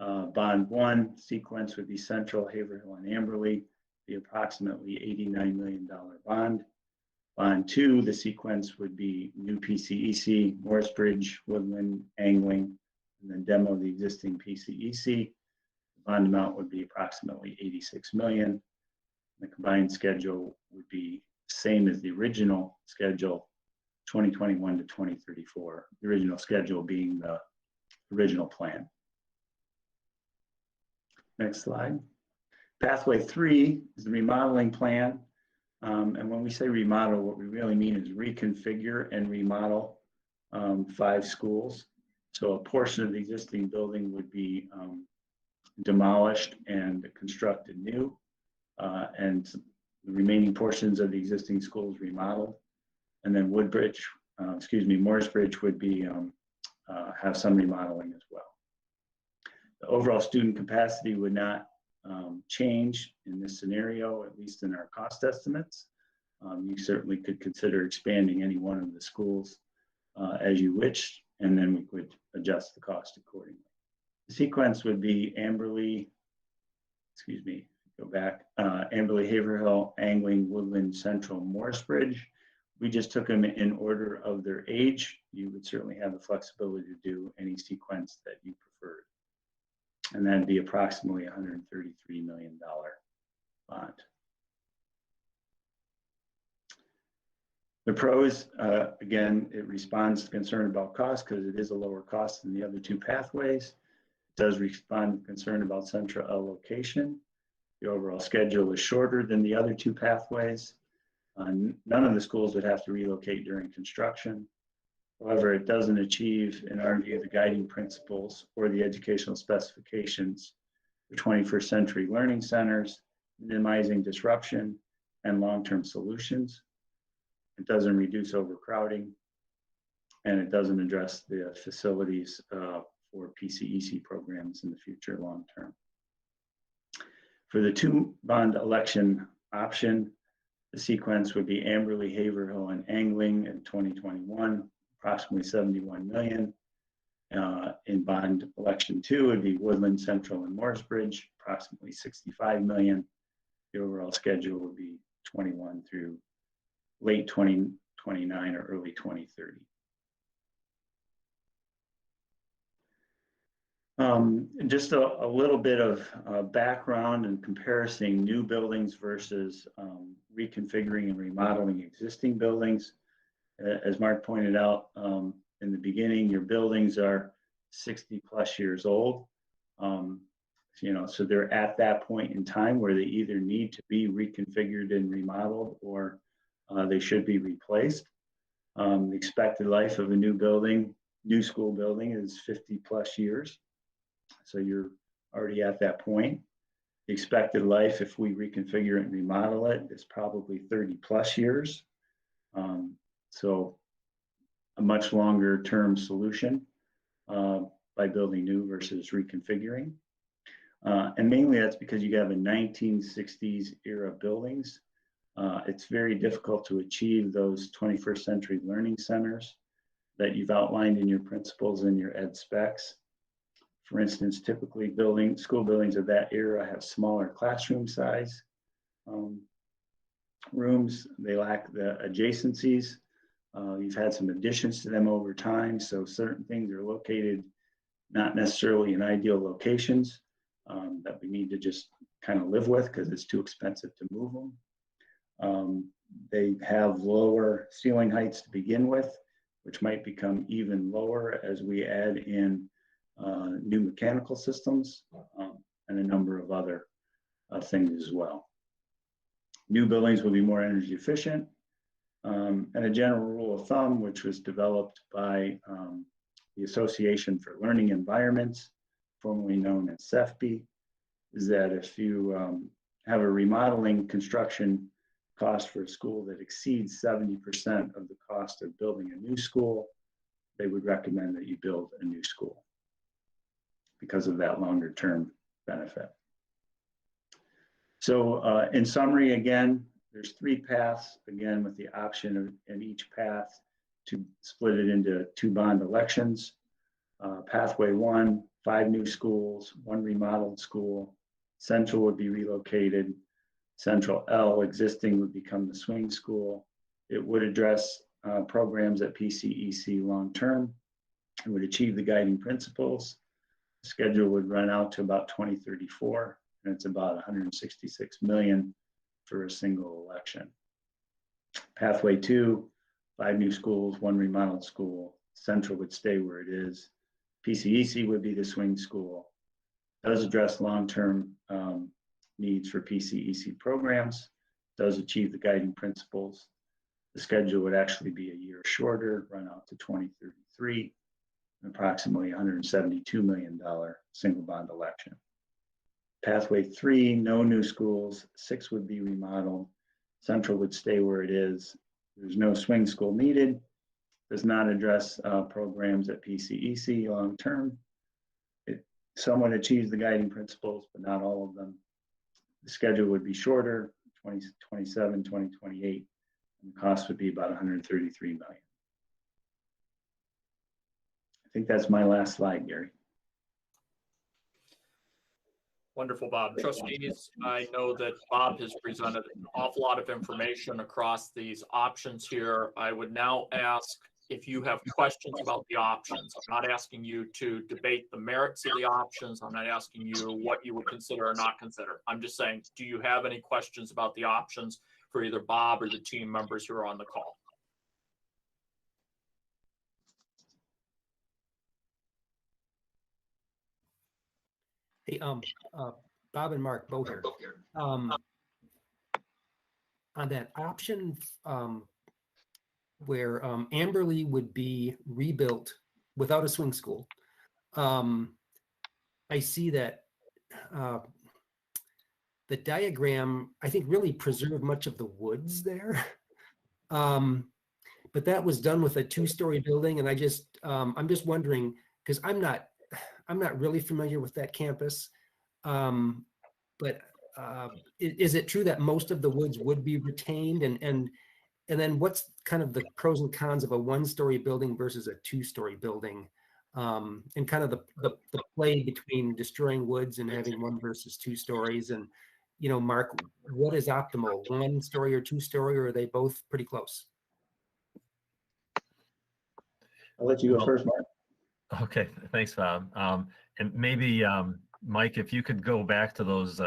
Bond 1 sequence would be Central, Haverhill, and Amberley, the approximately $89 million bond. Bond 2, the sequence would be new PCEC, Morrisbridge, Woodland, Angling, and then demo the existing PCEC. The bond amount would be approximately $86 million. The combined schedule would be same as the original schedule, 2021 to 2034. The original schedule being the original plan. Next slide. Pathway 3 is the remodeling plan. And when we say remodel, what we really mean is reconfigure and remodel 5 schools. So a portion of the existing building would be demolished and constructed new, and the remaining portions of the existing schools remodeled. And then Morrisbridge would be have some remodeling as well. The overall student capacity would not change in this scenario, at least in our cost estimates. You certainly could consider expanding any one of the schools as you wish, and then we could adjust the cost accordingly. The sequence would be Amberley, Amberley, Haverhill, Angling, Woodland, Central, Morrisbridge. We just took them in order of their age. You would certainly have the flexibility to do any sequence that you preferred. And that'd be approximately $133 million bond. The pros, again, it responds to concern about cost because it is a lower cost than the other 2 pathways. It does respond to concern about central allocation. The overall schedule is shorter than the other 2 pathways. None of the schools would have to relocate during construction. However, it doesn't achieve, in our view, the guiding principles or the educational specifications for 21st century learning centers, minimizing disruption and long-term solutions. It doesn't reduce overcrowding, and it doesn't address the facilities for PCEC programs in the future long-term. For the 2 bond election option, the sequence would be Amberley, Haverhill, and Angling in 2021, approximately $71 million. In bond election 2 would be Woodland, Central, and Morrisbridge, approximately $65 million. The overall schedule would be 21 through late 2029 or early 2030. Just a little bit of background and comparison new buildings versus reconfiguring and remodeling existing buildings. As Mark pointed out in the beginning, your buildings are 60 plus years old. So they're at that point in time where they either need to be reconfigured and remodeled or they should be replaced. The expected life of a new school building is 50 plus years. So you're already at that point. The expected life, if we reconfigure and remodel it, is probably 30 plus years. So a much longer term solution by building new versus reconfiguring. And mainly that's because you have a 1960s era buildings. It's very difficult to achieve those 21st century learning centers that you've outlined in your principles and your ed specs. For instance, typically school buildings of that era have smaller classroom size rooms. They lack the adjacencies. You've had some additions to them over time, so certain things are located not necessarily in ideal locations that we need to just kind of live with because it's too expensive to move them. They have lower ceiling heights to begin with, which might become even lower as we add in new mechanical systems and a number of other things as well. New buildings will be more energy efficient. And a general rule of thumb, which was developed by the Association for Learning Environments, formerly known as CEFP, is that if you have a remodeling construction cost for a school that exceeds 70% of the cost of building a new school, they would recommend that you build a new school because of that longer term benefit. So in summary, again, there's 3 paths, again, with the option of in each path to split it into 2 bond elections. Pathway 1 5 new schools, 1 remodeled school. Central would be relocated. Central L existing would become the swing school. It would address programs at PCEC long-term. It would achieve the guiding principles. The schedule would run out to about 2034, and it's about 166 million for a single election. Pathway 2, 5 new schools, 1 remodeled school. Central would stay where it is. PCEC would be the swing school. Does address long-term needs for PCEC programs. Does achieve the guiding principles. The schedule would actually be a year shorter, run out to 2033, approximately $172 million single bond election. Pathway 3, no new schools, 6 would be remodeled. Central would stay where it is. There's no swing school needed. Does not address programs at PCEC long-term. It somewhat achieves the guiding principles, but not all of them. The schedule would be shorter, 2027, 2028, and the cost would be about 133 million. I think that's my last slide, Gary. Wonderful, Bob. Trustees, I know that Bob has presented an awful lot of information across these options here. I would now ask if you have questions about the options. I'm not asking you to debate the merits of the options. I'm not asking you what you would consider or not consider. I'm just saying, do you have any questions about the options for either Bob or the team members who are on the call? Hey, Bob and Mark, both here. On that option where Amberley would be rebuilt without a swing school, I see that the diagram, I think, really preserved much of the woods there. But that was done with a 2-story building, and I'm just wondering, because I'm not really familiar with that campus, but is it true that most of the woods would be retained, and then what's kind of the pros and cons of a 1-story building versus a 2-story building, and kind of the play between destroying woods and having 1 versus 2 stories? And, you know, Mark, what is optimal, 1-story or 2-story, or are they both pretty close? I'll let you go first, Mark. Okay, thanks, Bob. And maybe Mike, if you could go back to those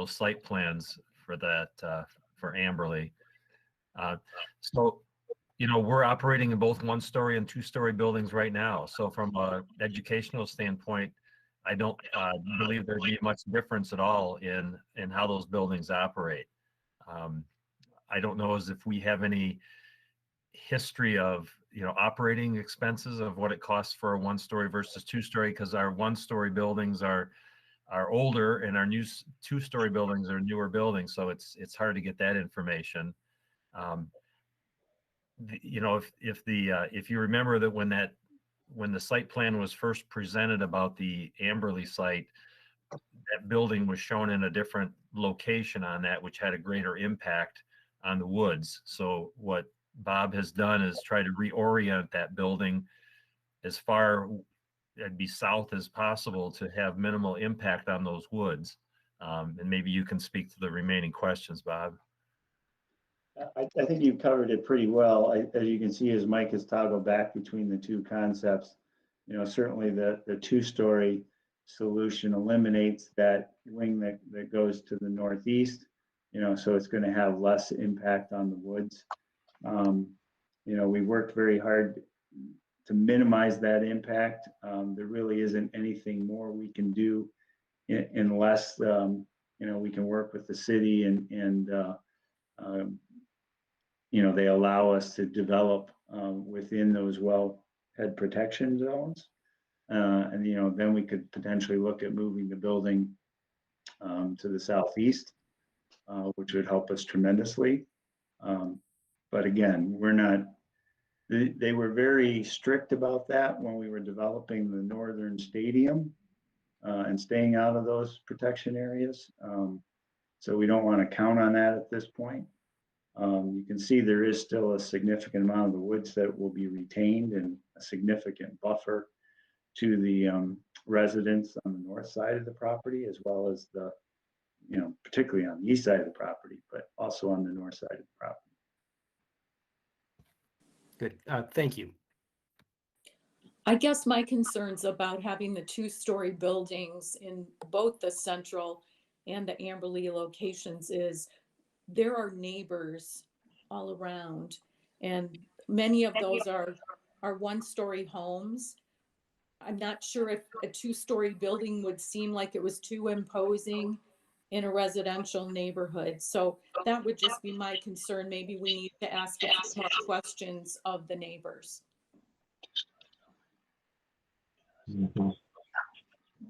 site plans for that for Amberley. So, you know, we're operating in both 1-story and 2-story buildings right now. So from an educational standpoint, I don't believe there'd be much difference at all in how those buildings operate. I don't know as if we have any history of, you know, operating expenses of what it costs for a 1-story versus 2-story, because our 1-story buildings are older and our new 2-story buildings are newer buildings. So it's hard to get that information. You know, if you remember that when the site plan was first presented about the Amberley site, that building was shown in a different location on that, which had a greater impact on the woods. So what Bob has done is try to reorient that building as far and be south as possible to have minimal impact on those woods. And maybe you can speak to the remaining questions, Bob. I think you've covered it pretty well. As you can see, as Mike has toggled back between the 2 concepts, you know, certainly the 2-story solution eliminates that wing that goes to the northeast, you know, so it's going to have less impact on the woods. You know, we worked very hard to minimize that impact. There really isn't anything more we can do unless, you know, we can work with the city and you know, they allow us to develop within those wellhead protection zones. And, you know, then we could potentially look at moving the building to the southeast, which would help us tremendously. But again, they were very strict about that when we were developing the northern stadium and staying out of those protection areas. So we don't want to count on that at this point. You can see there is still a significant amount of the woods that will be retained and a significant buffer to the residents on the north side of the property as well as the, particularly on the east side of the property, but also on the north side of the property. Good. Thank you. I guess my concerns about having the two-story buildings in both the central and the Amberley locations is there are neighbors all around, and many of those are one-story homes. I'm not sure if a two-story building would seem like it was too imposing in a residential neighborhood. So that would just be my concern. Maybe we need to ask a few more questions of the neighbors. Mhm.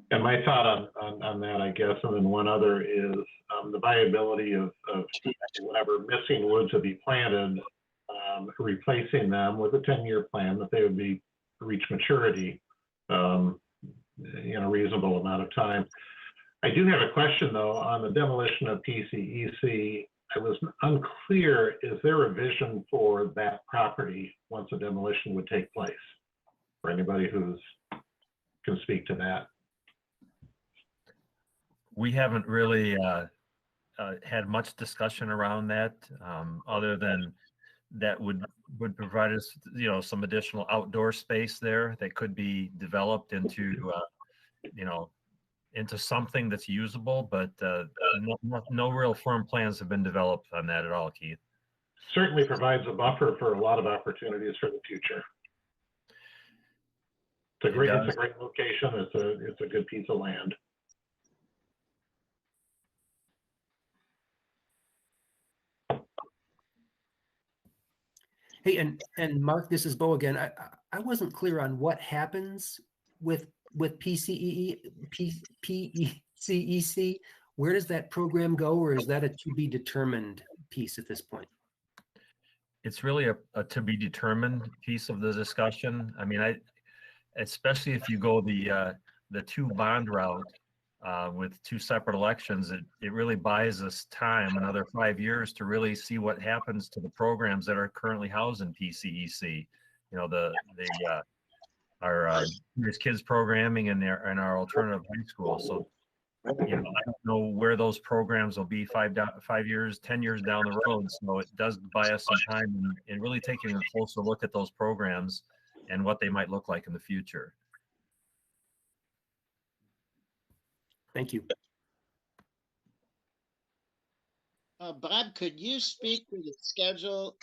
And my thought on that, I guess, and then one other is the viability of whatever missing woods would be planted, replacing them with a 10-year plan that they would be reach maturity in a reasonable amount of time. I do have a question though on the demolition of PCEC. I was unclear, is there a vision for that property once a demolition would take place? For anybody who's can speak to that. We haven't really had much discussion around that, other than that would provide us, some additional outdoor space there that could be developed into, into something that's usable, but no real firm plans have been developed on that at all, Keith. Certainly provides a buffer for a lot of opportunities for the future. It's a great location. It's a good piece of land. Hey, and Mark, this is Bo again. I wasn't clear on what happens with PCEC. Where does that program go, or is that a to be determined piece at this point? It's really a to be determined piece of the discussion. I mean, especially if you go the two bond route with two separate elections, it really buys us time, another 5 years, to really see what happens to the programs that are currently housed in PCEC. Our Serious Kids programming and our alternative high school. So, I don't know where those programs will be 5 years, 10 years down the road. So it does buy us some time in really taking a closer look at those programs and what they might look like in the future. Thank you. Bob, could you speak to the schedule?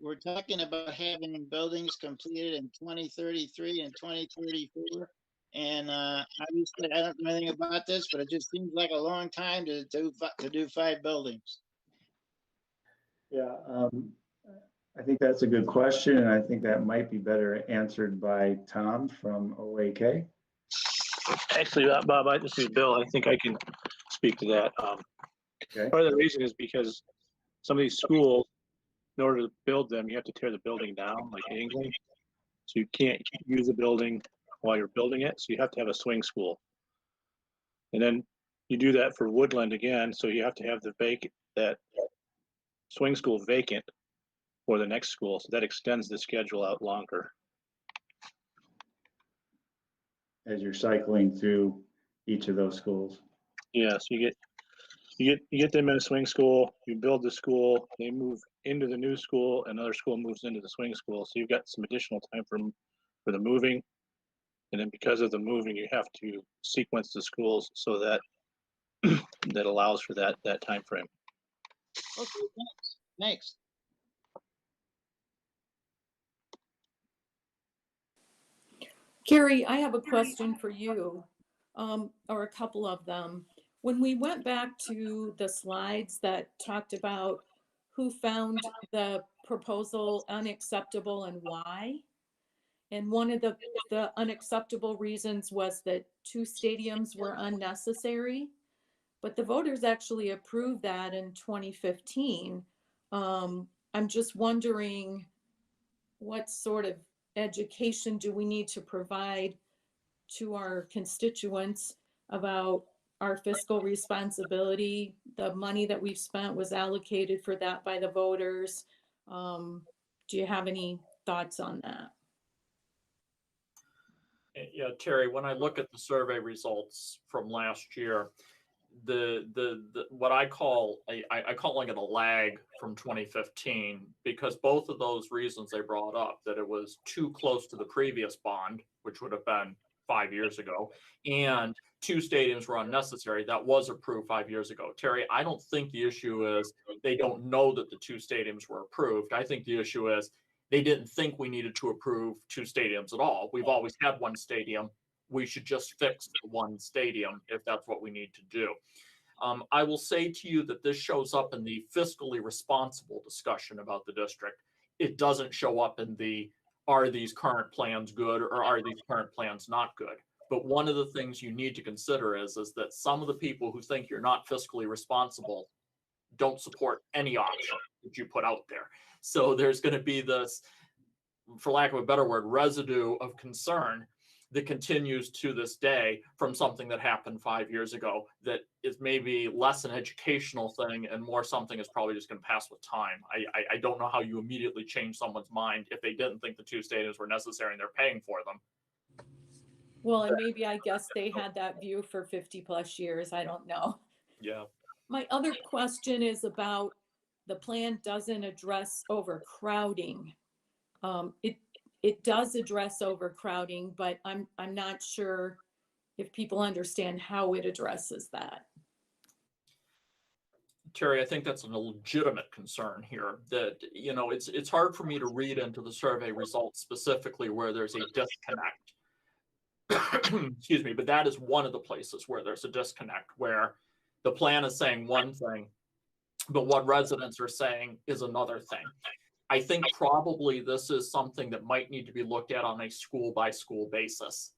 We're talking about having buildings completed in 2033 and 2034. And obviously, I don't know anything about this, but it just seems like a long time to do 5 buildings. Yeah, I think that's a good question, and I think that might be better answered by Tom from OAK. Actually, Bob, this is Bill. I think I can speak to that. Okay. Part of the reason is because some of these schools, in order to build them, you have to tear the building down, like in England. So you can't use the building while you're building it. So you have to have a swing school. And then you do that for Woodland again. So you have to have that swing school vacant for the next school. So that extends the schedule out longer. As you're cycling through each of those schools. Yeah, so you get them in a swing school, you build the school, they move into the new school, another school moves into the swing school. So you've got some additional time for the moving. And then because of the moving, you have to sequence the schools so that that allows for that time frame. Okay, thanks. Carrie, I have a question for you, or a couple of them. When we went back to the slides that talked about who found the proposal unacceptable and why, and one of the unacceptable reasons was that 2 stadiums were unnecessary, but the voters actually approved that in 2015. I'm just wondering what sort of education do we need to provide to our constituents about our fiscal responsibility? The money that we've spent was allocated for that by the voters. Do you have any thoughts on that? Yeah, Terry, when I look at the survey results from last year, the what I call calling it a lag from 2015, because both of those reasons they brought up, that it was too close to the previous bond, which would have been 5 years ago, and 2 stadiums were unnecessary. That was approved 5 years ago. Terry, I don't think the issue is they don't know that the 2 stadiums were approved. I think the issue is they didn't think we needed to approve 2 stadiums at all. We've always had 1 stadium. We should just fix the 1 stadium if that's what we need to do. I will say to you that this shows up in the fiscally responsible discussion about the district. It doesn't show up in the, are these current plans good or are these current plans not good? But one of the things you need to consider is that some of the people who think you're not fiscally responsible don't support any option that you put out there. So there's going to be this, for lack of a better word, residue of concern that continues to this day from something that happened 5 years ago that is maybe less an educational thing and more something that's probably just going to pass with time. I don't know how you immediately change someone's mind if they didn't think the 2 stadiums were necessary and they're paying for them. Well, and maybe I guess they had that view for 50 plus years. I don't know. Yeah. My other question is about the plan doesn't address overcrowding. It does address overcrowding, but I'm not sure if people understand how it addresses that. Terry, I think that's a legitimate concern here. That, you know, it's hard for me to read into the survey results specifically where there's a disconnect. Excuse me, but that is one of the places where there's a disconnect, where the plan is saying one thing, but what residents are saying is another thing. I think probably this is something that might need to be looked at on a school by school basis.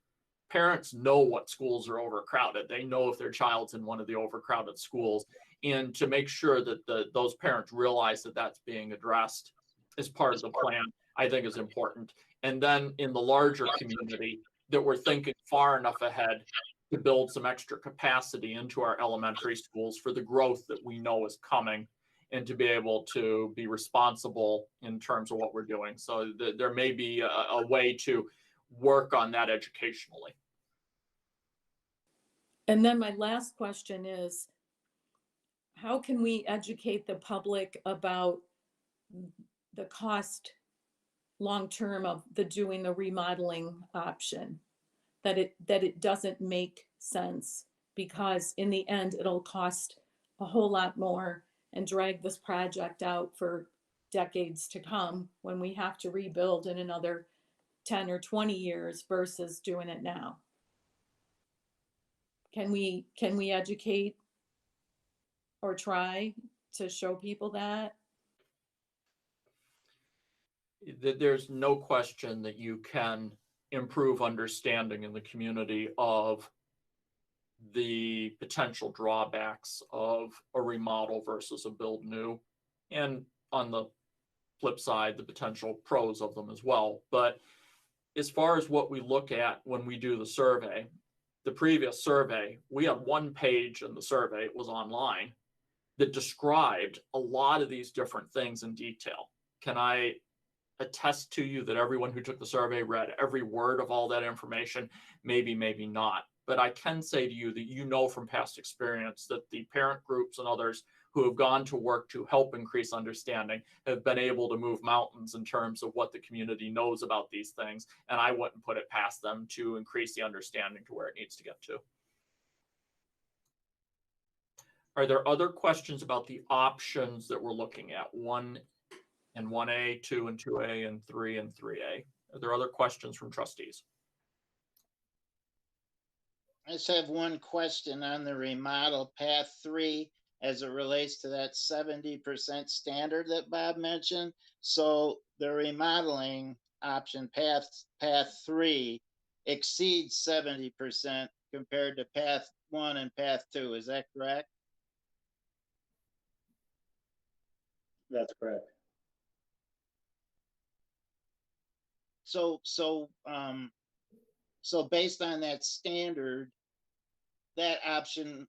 Parents know what schools are overcrowded. They know if their child's in one of the overcrowded schools, and to make sure that those parents realize that that's being addressed as part of the plan, I think is important. And then in the larger community, that we're thinking far enough ahead to build some extra capacity into our elementary schools for the growth that we know is coming, and to be able to be responsible in terms of what we're doing. So there may be a way to work on that educationally. And then my last question is, how can we educate the public about the cost long-term of doing the remodeling option? That it doesn't make sense, because in the end, it'll cost a whole lot more and drag this project out for decades to come when we have to rebuild in another 10 or 20 years versus doing it now. Can we educate or try to show people that? There's no question that you can improve understanding in the community of the potential drawbacks of a remodel versus a build new, and on the flip side, the potential pros of them as well. But as far as what we look at when we do the survey, the previous survey, we had 1 page in the survey, it was online, that described a lot of these different things in detail. Can I attest to you that everyone who took the survey read every word of all that information? Maybe, maybe not. But I can say to you that you know from past experience that the parent groups and others who have gone to work to help increase understanding have been able to move mountains in terms of what the community knows about these things. And I wouldn't put it past them to increase the understanding to where it needs to get to. Are there other questions about the options that we're looking at? 1 and 1A, 2 and 2A, and 3 and 3A. Are there other questions from trustees? I just have one question on the remodel path 3 as it relates to that 70% standard that Bob mentioned. So the remodeling option path 3 exceeds 70% compared to path 1 and path 2. Is that correct? That's correct. So based on that standard, that option,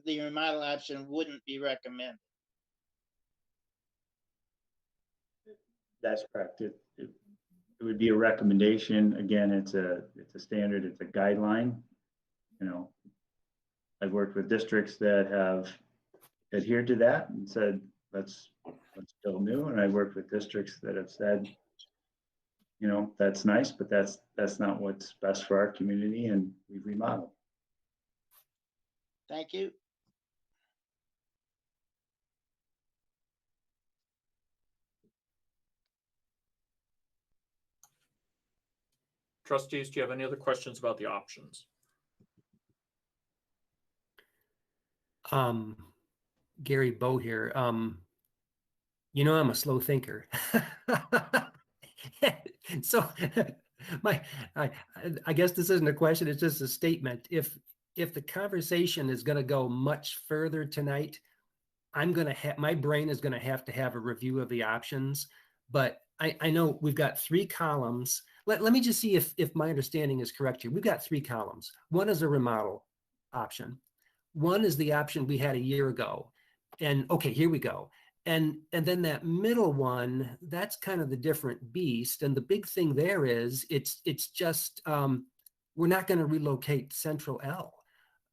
the remodel option, wouldn't be recommended. That's correct. It would be a recommendation. Again, it's a standard, it's a guideline. You know, I've worked with districts that have adhered to that and said, let's build new. And I've worked with districts that have said, you know, that's nice, but that's not what's best for our community, and we've remodeled. Thank you. Trustees, do you have any other questions about the options? Gary Bow here. You know, I'm a slow thinker. So I guess this isn't a question, it's just a statement. If the conversation is going to go much further tonight, my brain is going to have a review of the options. But I know we've got 3 columns. Let me just see if my understanding is correct here. We've got 3 columns. One is a remodel option. One is the option we had a year ago. And okay, here we go. And then that middle one, that's kind of the different beast. And the big thing there is it's just we're not going to relocate Central L.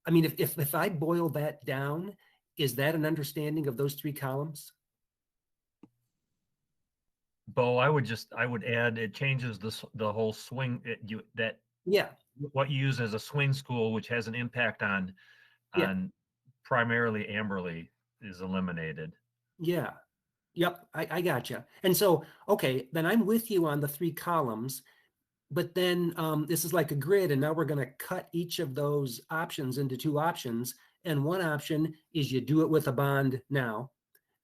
I mean, if I boil that down, is that an understanding of those 3 columns? Bo, I would add, it changes the whole swing, Yeah. What you use as a swing school, which has an impact on primarily Amberley, is eliminated. Yeah. Yep. I gotcha. And so, okay, then I'm with you on the 3 columns, but then this is like a grid, and now we're going to cut each of those options into 2 options. And one option is you do it with a bond now.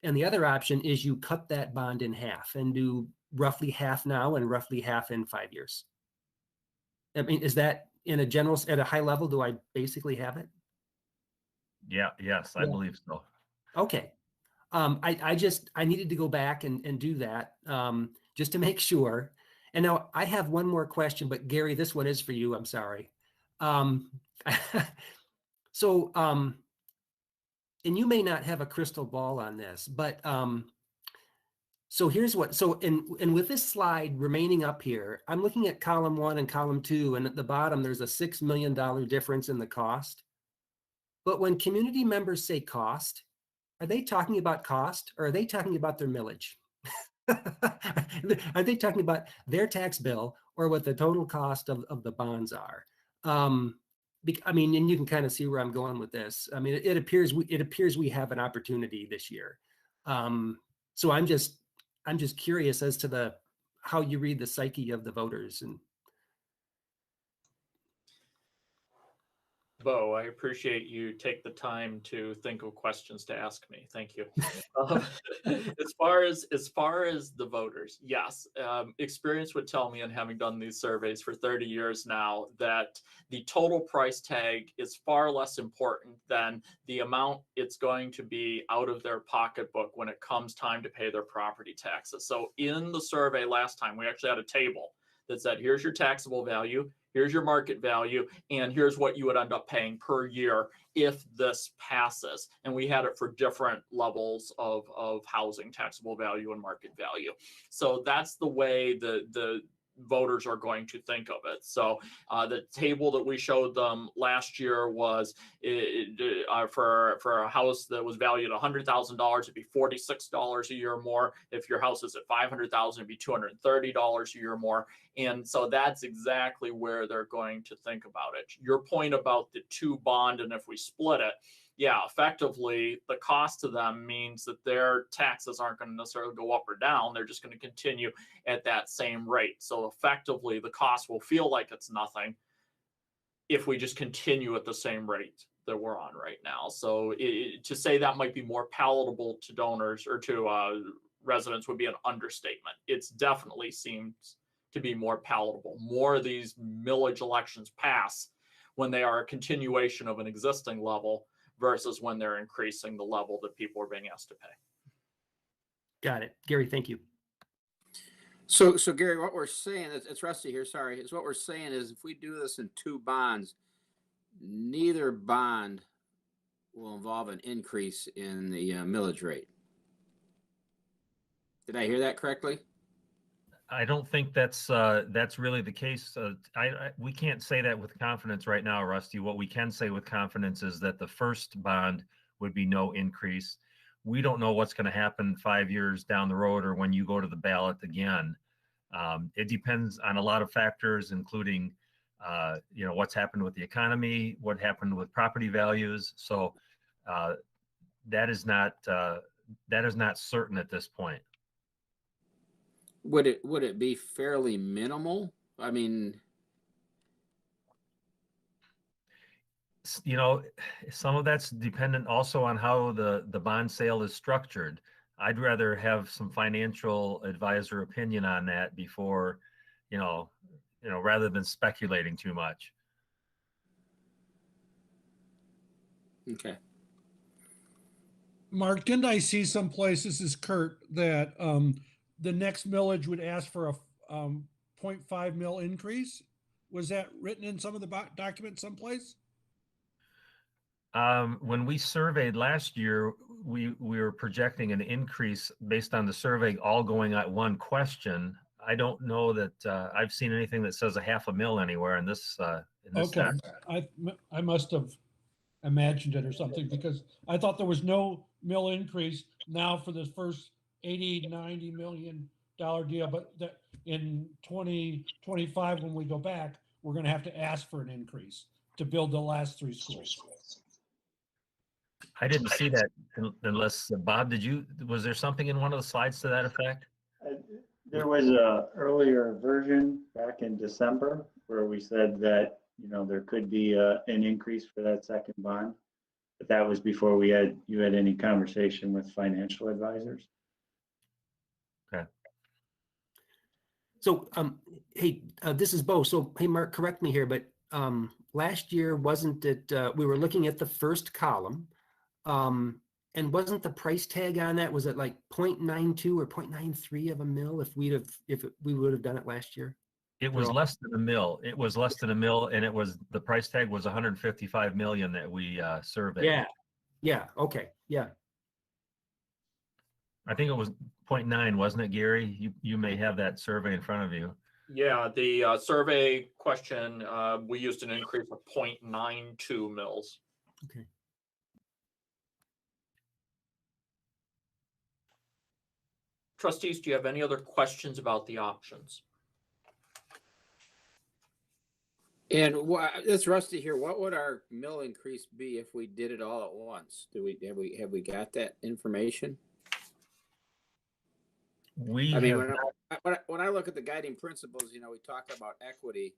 And the other option is you cut that bond in half and do roughly half now and roughly half in 5 years. I mean, is that at a high level, do I basically have it? Yeah, yes, I believe so. Okay. I needed to go back and do that just to make sure. And now I have one more question, but Gary, this one is for you. I'm sorry. So, and you may not have a crystal ball on this, but so here's what, and with this slide remaining up here, I'm looking at column 1 and column 2, and at the bottom, there's a $6 million difference in the cost. But when community members say cost, are they talking about cost, or are they talking about their millage? Are they talking about their tax bill or what the total cost of the bonds are? I mean, and you can kind of see where I'm going with this. I mean, it appears we have an opportunity this year. So I'm just curious as to how you read the psyche of the voters. And Bo, I appreciate you take the time to think of questions to ask me. Thank you. As far as the voters, yes, experience would tell me, and having done these surveys for 30 years now, that the total price tag is far less important than the amount it's going to be out of their pocketbook when it comes time to pay their property taxes. So in the survey last time, we actually had a table that said, here's your taxable value, here's your market value, and here's what you would end up paying per year if this passes. And we had it for different levels of housing, taxable value and market value. So that's the way the voters are going to think of it. So the table that we showed them last year was for a house that was valued at $100,000, it'd be $46 a year more. If your house is at $500,000, it'd be $230 a year more. And so that's exactly where they're going to think about it. Your point about the 2 bond, and if we split it, yeah, effectively, the cost to them means that their taxes aren't going to necessarily go up or down. They're just going to continue at that same rate. So effectively, the cost will feel like it's nothing if we just continue at the same rate that we're on right now. So to say that might be more palatable to donors or to residents would be an understatement. It's definitely seems to be more palatable. More of these millage elections pass when they are a continuation of an existing level versus when they're increasing the level that people are being asked to pay. got it. Gary, thank you. So Gary, what we're saying is, it's Rusty here, sorry, is what we're saying is if we do this in 2 bonds, neither bond will involve an increase in the millage rate. Did I hear that correctly? I don't think that's really the case. We can't say that with confidence right now, Rusty. What we can say with confidence is that the first bond would be no increase. We don't know what's going to happen 5 years down the road or when you go to the ballot again. It depends on a lot of factors, including what's happened with the economy, what happened with property values. So that is not certain at this point. Would it be fairly minimal? I mean, some of that's dependent also on how the bond sale is structured. I'd rather have some financial advisor opinion on that before, rather than speculating too much. Okay. Mark, didn't I see some places, this is Kurt, that the next millage would ask for a 0.5 mil increase? Was that written in some of the documents someplace? When we surveyed last year, we were projecting an increase based on the survey all going at one question. I don't know that I've seen anything that says a half a mil anywhere in this. Okay, I must have imagined it or something, because I thought there was no mill increase now for this first $80-90 million deal, but that in 2025, when we go back, we're going to have to ask for an increase to build the last 3 schools. I didn't see that unless, Bob, was there something in one of the slides to that effect? There was a earlier version back in December where we said that, there could be an increase for that second bond. But that was before you had any conversation with financial advisors. Okay. So, hey, this is Bo. So, hey, Mark, correct me here, but last year, wasn't it, we were looking at the first column, and wasn't the price tag on that, was it like 0.92 or 0.93 of a mil if we would have done it last year? It was less than a mil. It was less than a mil, and the price tag was 155 million that we surveyed. Yeah. Yeah. Okay. Yeah. I think it was 0.9, wasn't it, Gary? You may have that survey in front of you. Yeah, the survey question, we used an increase of 0.92 mils. Okay. Trustees, do you have any other questions about the options? and it's Rusty here. What would our mill increase be if we did it all at once? Have we got that information? I mean, when I look at the guiding principles, we talk about equity,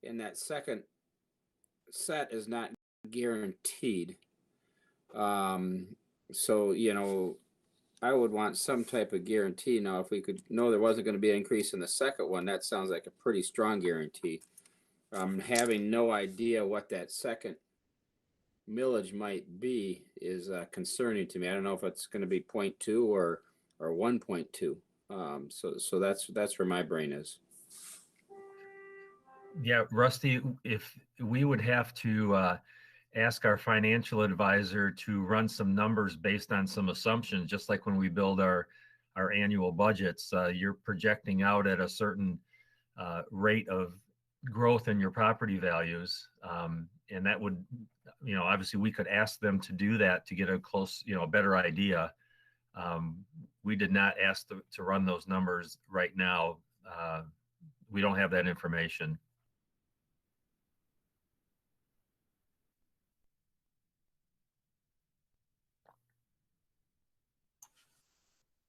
and that second set is not guaranteed. So, I would want some type of guarantee. Now, if we could know there wasn't going to be an increase in the second one, that sounds like a pretty strong guarantee. Having no idea what that second millage might be is concerning to me. I don't know if it's going to be 0.2 or 1.2. So that's where my brain is. Yeah, Rusty, if we would have to ask our financial advisor to run some numbers based on some assumptions, just like when we build our annual budgets, you're projecting out at a certain rate of growth in your property values. And that would, obviously we could ask them to do that to get a close, better idea. We did not ask to run those numbers right now. We don't have that information.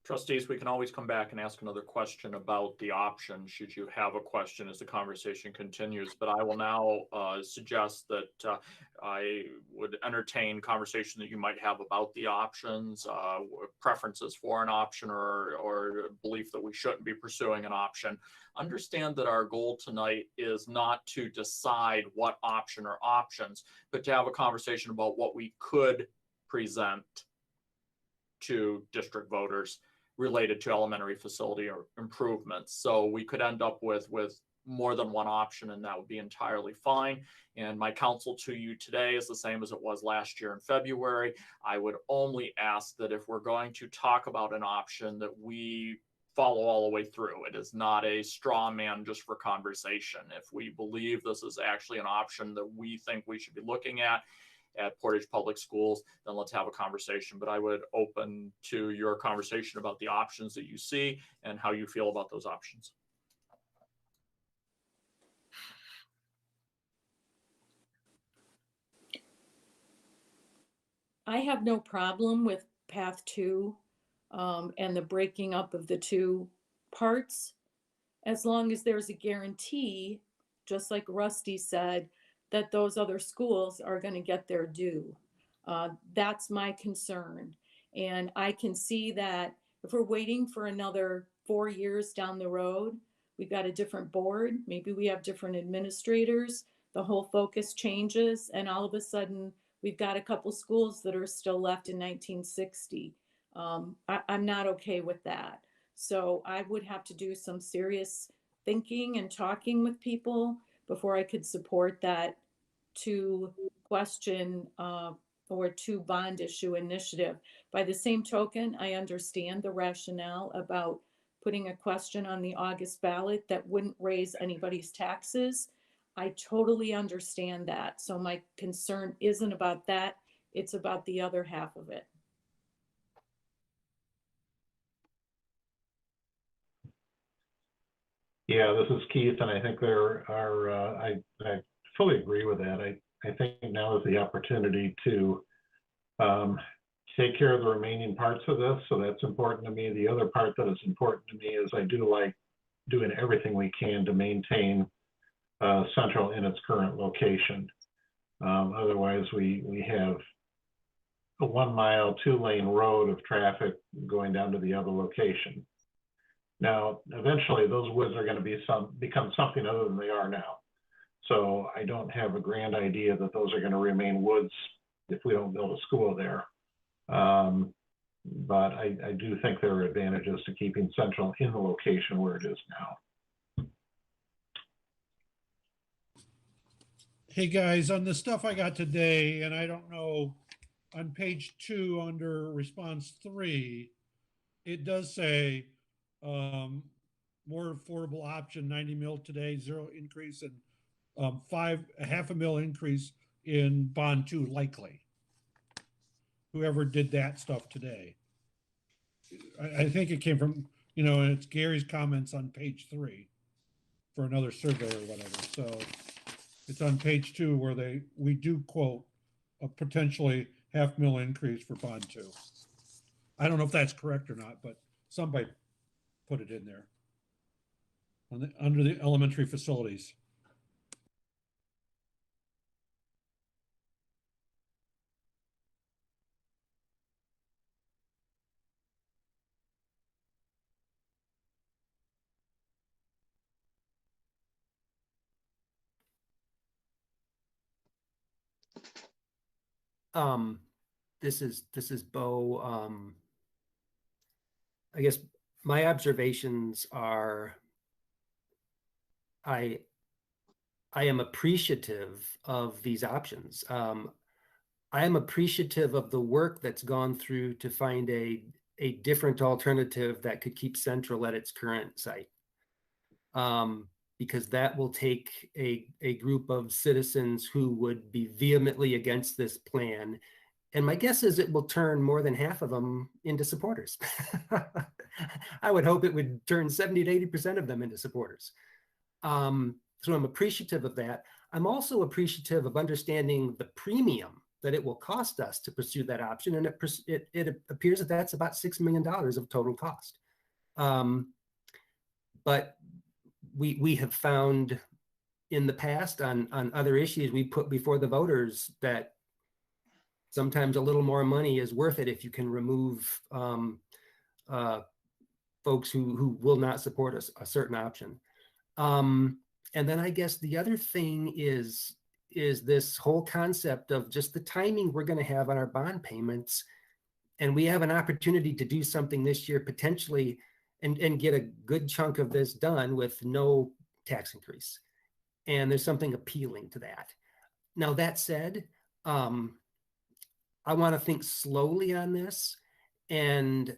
Trustees, we can always come back and ask another question about the option should you have a question as the conversation continues. But I will now suggest that I would entertain conversation that you might have about the options, preferences for an option, or belief that we shouldn't be pursuing an option. Understand that our goal tonight is not to decide what option or options, but to have a conversation about what we could present to district voters related to elementary facility or improvements. So we could end up with more than one option, and that would be entirely fine. And my counsel to you today is the same as it was last year in February. I would only ask that if we're going to talk about an option, that we follow all the way through. It is not a straw man just for conversation. If we believe this is actually an option that we think we should be looking at Portage Public Schools, then let's have a conversation. But I would open to your conversation about the options that you see and how you feel about those options. I have no problem with path 2 and the breaking up of the 2 parts, as long as there's a guarantee, just like Rusty said, that those other schools are going to get their due. That's my concern. And I can see that if we're waiting for another 4 years down the road, we've got a different board, maybe we have different administrators, the whole focus changes, and all of a sudden we've got a couple schools that are still left in 1960. I'm not okay with that. So I would have to do some serious thinking and talking with people before I could support that 2 question or 2 bond issue initiative. By the same token, I understand the rationale about putting a question on the August ballot that wouldn't raise anybody's taxes. I totally understand that. So my concern isn't about that. It's about the other half of it. Yeah, this is Keith, and I think there are, I fully agree with that. I think now is the opportunity to take care of the remaining parts of this. So that's important to me. The other part that is important to me is I do like doing everything we can to maintain Central in its current location. Otherwise, we have a 1 mile, 2-lane road of traffic going down to the other location. Now, eventually, those woods are going to become something other than they are now. So I don't have a grand idea that those are going to remain woods if we don't build a school there. But I do think there are advantages to keeping Central in the location where it is now. Hey guys, on the stuff I got today, and I don't know, on page 2 under response 3, it does say more affordable option, 90 mil today, 0 increase, and half a mil increase in bond 2 likely. Whoever did that stuff today. I think it came from, and it's Gary's comments on page 3 for another survey or whatever. So it's on page 2 where we do quote a potentially half mil increase for bond 2. I don't know if that's correct or not, but somebody put it in there under the elementary facilities. This is Bo. I guess my observations are I am appreciative of these options. I am appreciative of the work that's gone through to find a different alternative that could keep Central at its current site. Because that will take a group of citizens who would be vehemently against this plan. And my guess is it will turn more than half of them into supporters. I would hope it would turn 70 to 80% of them into supporters. So I'm appreciative of that. I'm also appreciative of understanding the premium that it will cost us to pursue that option. And it appears that that's about $6 million of total cost. But we have found in the past on other issues we put before the voters that sometimes a little more money is worth it if you can remove folks who will not support a certain option. And then I guess the other thing is this whole concept of just the timing we're going to have on our bond payments. And we have an opportunity to do something this year potentially and get a good chunk of this done with no tax increase. And there's something appealing to that. Now, that said, I want to think slowly on this. And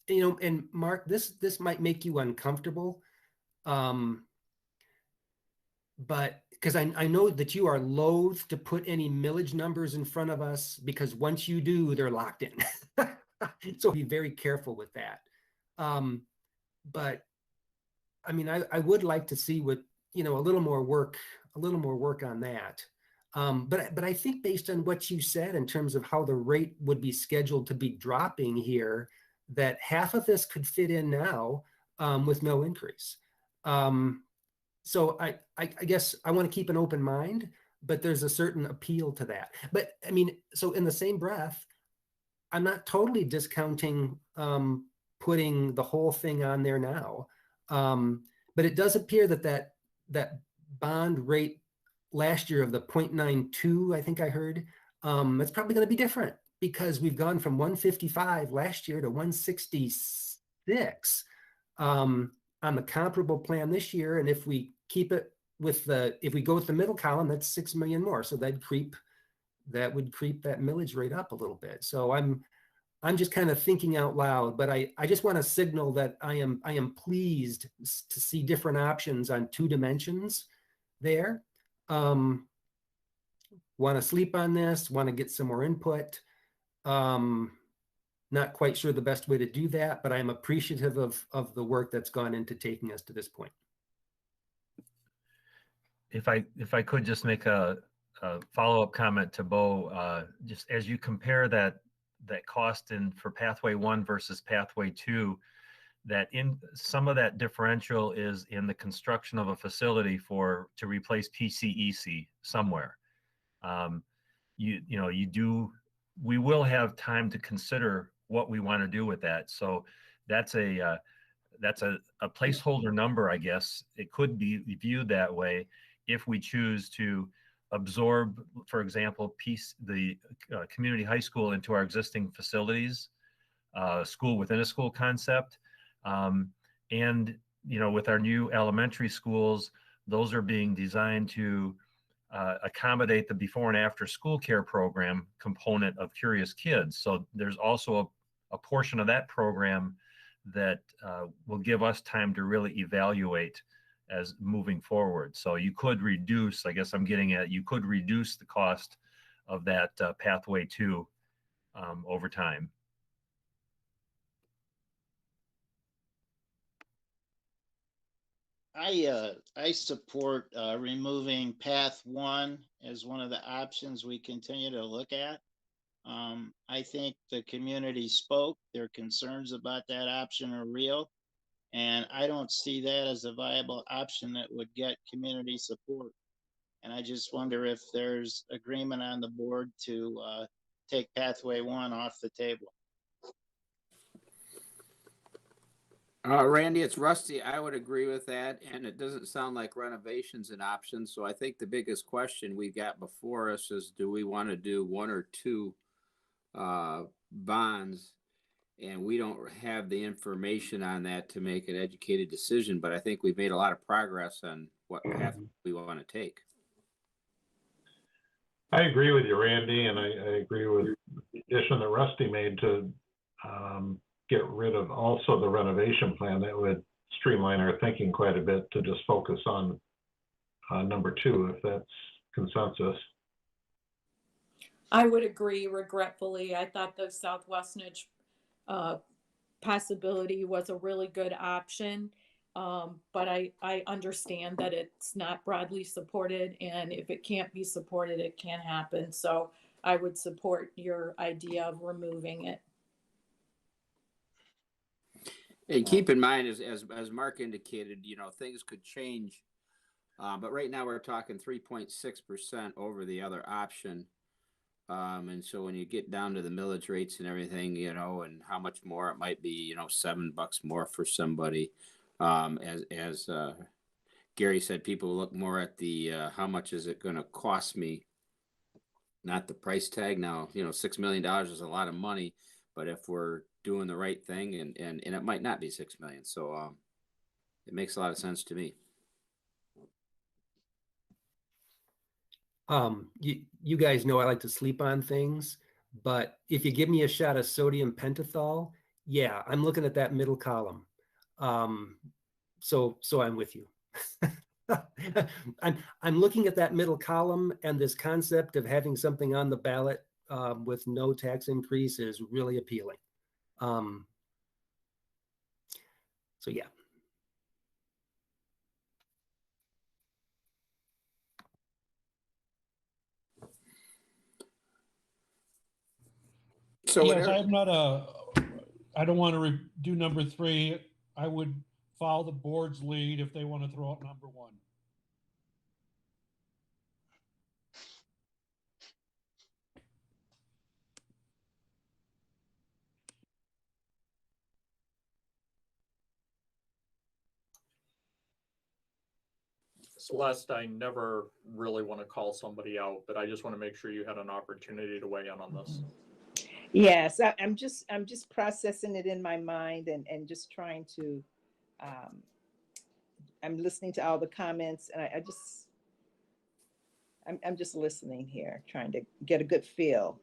and Mark, this might make you uncomfortable, but because I know that you are loath to put any millage numbers in front of us, because once you do, they're locked in. So be very careful with that. But I mean, I would like to see what, a little more work on that. But I think based on what you said in terms of how the rate would be scheduled to be dropping here, that half of this could fit in now with no increase. So I guess I want to keep an open mind, but there's a certain appeal to that. But I mean, so in the same breath, I'm not totally discounting putting the whole thing on there now. But it does appear that bond rate last year of the 0.92, I think I heard, it's probably going to be different, because we've gone from 155 last year to 166 on the comparable plan this year. And if we keep it with if we go with the middle column, that's 6 million more. So that would creep that millage rate up a little bit. So I'm just kind of thinking out loud, but I just want to signal that I am pleased to see different options on 2 dimensions there. Want to sleep on this, want to get some more input. Not quite sure the best way to do that, but I'm appreciative of the work that's gone into taking us to this point. If I could just make a follow-up comment to Bo, just as you compare that cost for pathway 1 versus pathway 2, that in some of that differential is in the construction of a facility to replace PCEC somewhere. We will have time to consider what we want to do with that. So that's a placeholder number, I guess. It could be viewed that way if we choose to absorb, for example, the community high school into our existing facilities, school within a school concept. And, with our new elementary schools, those are being designed to accommodate the before and after school care program component of Curious Kids. So there's also a portion of that program that will give us time to really evaluate as moving forward. So you could reduce, I guess I'm getting at, you could reduce the cost of that pathway 2 over time. I support removing path 1 as one of the options we continue to look at. I think the community spoke. Their concerns about that option are real. And I don't see that as a viable option that would get community support. And I just wonder if there's agreement on the board to take pathway 1 off the table. Randy, it's Rusty. I would agree with that. And it doesn't sound like renovation's an option. So I think the biggest question we've got before us is, do we want to do 1 or 2 bonds? And we don't have the information on that to make an educated decision. But I think we've made a lot of progress on what path we want to take. I agree with you, Randy, and I agree with the addition that Rusty made to get rid of also the renovation plan. That would streamline our thinking quite a bit to just focus on number 2, if that's consensus. I would agree regretfully. I thought the Southwestnage possibility was a really good option. But I understand that it's not broadly supported, and if it can't be supported, it can't happen. So I would support your idea of removing it. And keep in mind, as Mark indicated, things could change. But right now we're talking 3.6% over the other option. And so when you get down to the millage rates and everything, and how much more it might be, $7 more for somebody. As Gary said, people look more at the how much is it going to cost me, not the price tag. Now, $6 million is a lot of money, but if we're doing the right thing, and it might not be 6 million, so it makes a lot of sense to me. You guys know I like to sleep on things, but if you give me a shot of sodium pentothal, Yeah, I'm looking at that middle column. So I'm with you. I'm looking at that middle column, and this concept of having something on the ballot with no tax increase is really appealing. So yeah. So Yes, whatever, I'm not I don't want to do number 3. I would follow the board's lead if they want to throw out number 1. Celeste, I never really want to call somebody out, but I just want to make sure you had an opportunity to weigh in on this. Yes, I'm just processing it in my mind and just trying to, I'm listening to all the comments, and I'm just listening here, trying to get a good feel.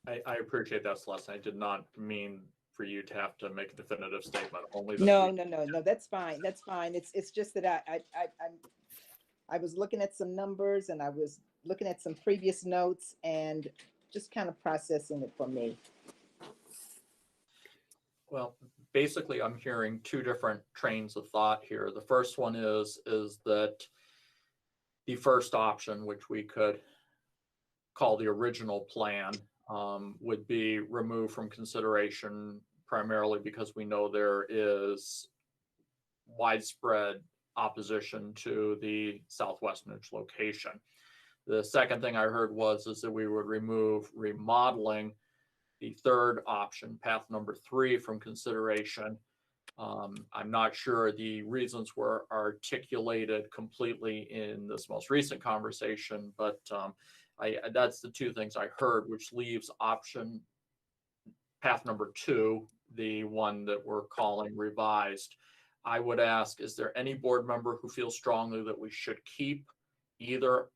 I appreciate that, Celeste. I did not mean for you to have to make a definitive statement. Only that No, that's fine. That's fine. It's just that I was looking at some numbers, and I was looking at some previous notes, and just kind of processing it for me. Well, basically, I'm hearing 2 different trains of thought here. The first one is that the first option, which we could call the original plan, would be removed from consideration primarily because we know there is widespread opposition to the Southwest Niche location. The second thing I heard was that we would remove remodeling, the third option, path number 3, from consideration. I'm not sure the reasons were articulated completely in this most recent conversation, but that's the 2 things I heard, which leaves option path number 2, the one that we're calling revised. I would ask, is there any board member who feels strongly that we should keep either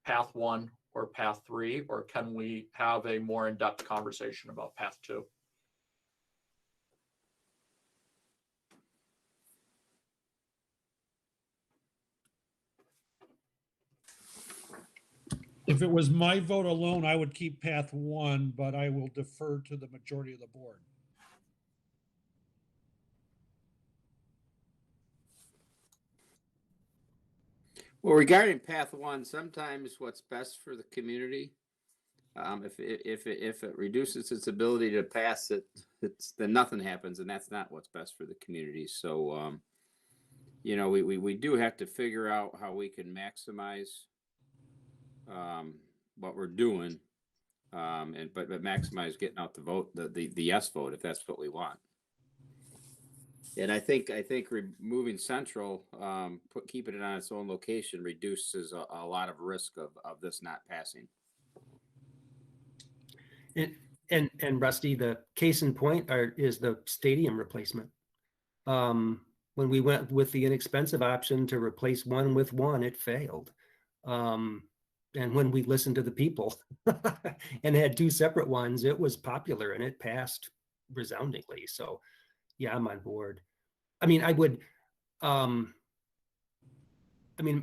path 1 or path 3, or can we have a more in-depth conversation about path 2? If it was my vote alone, I would keep path 1, but I will defer to the majority of the board. well, regarding path 1, sometimes what's best for the community, if it reduces its ability to pass it, then nothing happens, and that's not what's best for the community. So, you know, we do have to figure out how we can maximize what we're doing, but maximize getting out the vote, the yes vote, if that's what we want. And I think removing central, keeping it on its own location reduces a lot of risk of this not passing. And Rusty, the case in point is the stadium replacement. When we went with the inexpensive option to replace one with one, it failed. And when we listened to the people and had 2 separate ones, it was popular and it passed resoundingly. So yeah, I'm on board. I mean,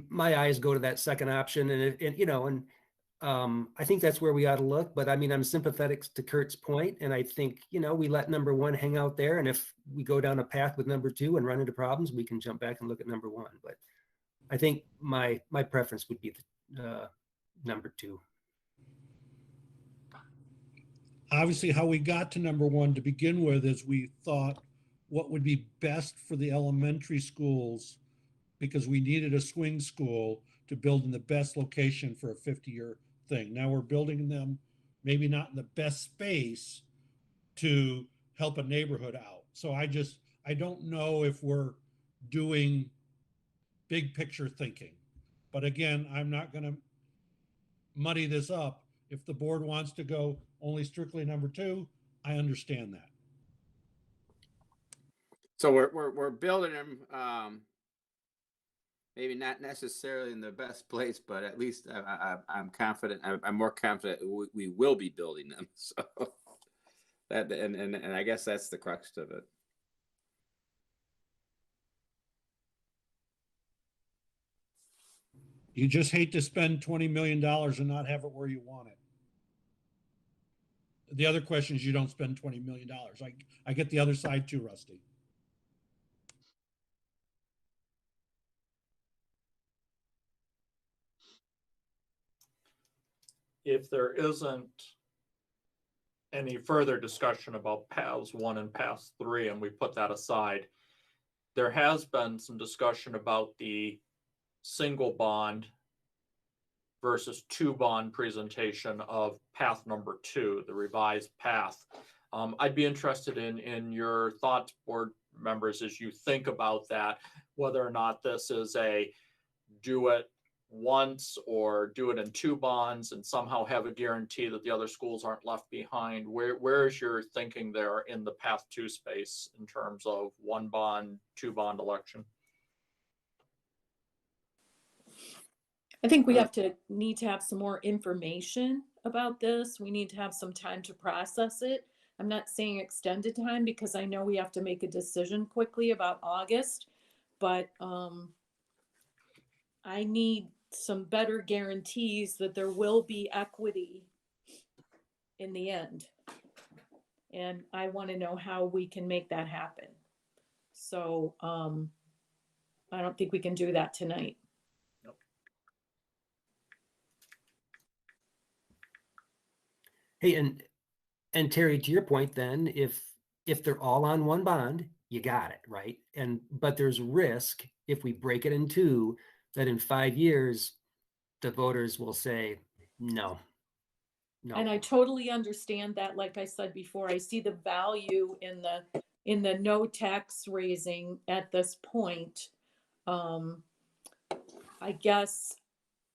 my eyes go to that second option, and I think that's where we ought to look. But I mean, I'm sympathetic to Kurt's point, and I think, we let number 1 hang out there, and if we go down a path with number 2 and run into problems, we can jump back and look at number 1. But I think my preference would be the number 2. Obviously, how we got to number 1 to begin with is we thought what would be best for the elementary schools, because we needed a swing school to build in the best location for a 50-year thing. Now we're building them maybe not in the best space to help a neighborhood out. So I don't know if we're doing big picture thinking. But again, I'm not going to muddy this up. If the board wants to go only strictly number 2, I understand that. So we're building them maybe not necessarily in the best place, but at least I'm confident. I'm more confident we will be building them. So that and I guess that's the crux of it. You just hate to spend $20 million and not have it where you want it. The other question is you don't spend $20 million. I get the other side too, Rusty. If there isn't any further discussion about paths 1 and paths 3, and we put that aside, there has been some discussion about the single bond versus 2 bond presentation of path number 2, the revised path. I'd be interested in your thoughts, board members, as you think about that, whether or not this is a do it once or do it in 2 bonds and somehow have a guarantee that the other schools aren't left behind. Where is your thinking there in the path 2 space in terms of 1 bond, 2 bond election? I think we need to have some more information about this. We need to have some time to process it. I'm not saying extended time because I know we have to make a decision quickly about August, but I need some better guarantees that there will be equity in the end. And I want to know how we can make that happen. So I don't think we can do that tonight. Hey, and Terry, to your point, then, if they're all on 1 bond, you got it, right? But there's risk if we break it in 2 that in 5 years the voters will say no. And I totally understand that. Like I said before, I see the value in the no tax raising at this point. I guess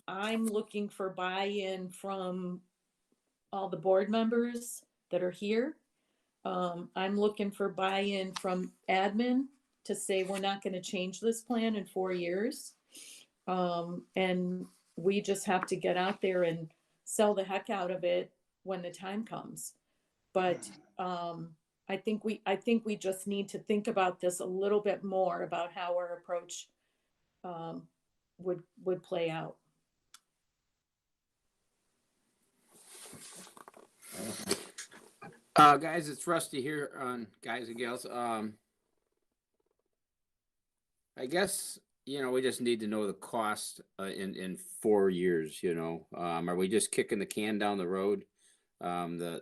I'm looking for buy-in from all the board members that are here. I'm looking for buy-in from admin to say we're not going to change this plan in 4 years. And we just have to get out there and sell the heck out of it when the time comes. But I think we just need to think about this a little bit more about how our approach would play out. Guys, it's Rusty here on Guys and Gals. I guess, we just need to know the cost in 4 years, are we just kicking the can down the road? And I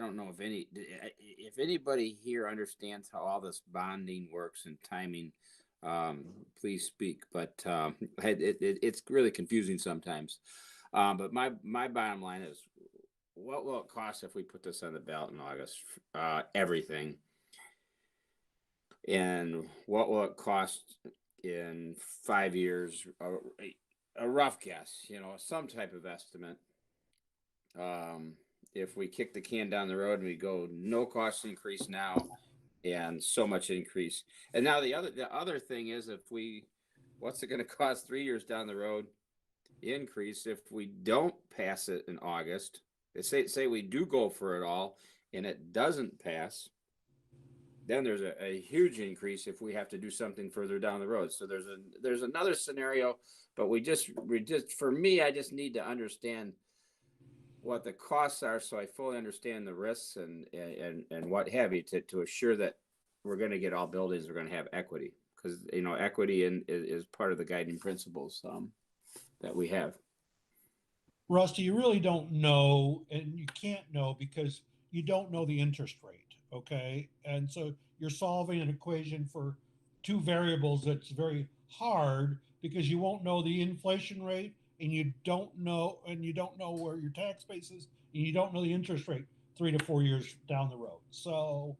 don't know if anybody here understands how all this bonding works and timing, please speak, but it's really confusing sometimes. But my bottom line is, what will it cost if we put this on the ballot in August? Everything. And what will it cost in 5 years? A rough guess, some type of estimate. If we kick the can down the road and we go no cost increase now and so much increase. And now the other thing is, what's it going to cost 3 years down the road increase if we don't pass it in August? Say we do go for it all and it doesn't pass, then there's a huge increase if we have to do something further down the road. So there's another scenario, but for me, I just need to understand what the costs are so I fully understand the risks and what have you to assure that we're going to get all buildings, we're going to have equity, because equity is part of the guiding principles that we have. Rusty, you really don't know, and you can't know because you don't know the interest rate, okay? And so you're solving an equation for 2 variables that's very hard because you won't know the inflation rate and you don't know where your tax base is and you don't know the interest rate 3 to 4 years down the road. So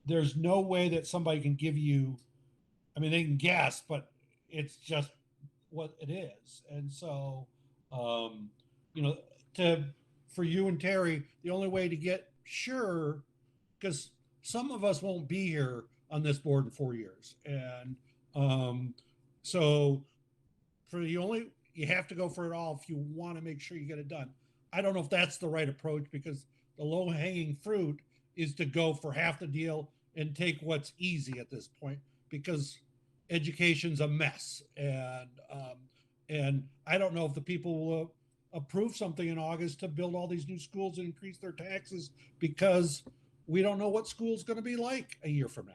there's no way that somebody can give you, they can guess, but it's just what it is. And so for you and Terry, the only way to get sure, because some of us won't be here on this board in 4 years, and So you have to go for it all if you want to make sure you get it done. I don't know if that's the right approach, because the low hanging fruit is to go for half the deal and take what's easy at this point, because education's a mess. And I don't know if the people will approve something in August to build all these new schools and increase their taxes, because we don't know what school's going to be like a year from now.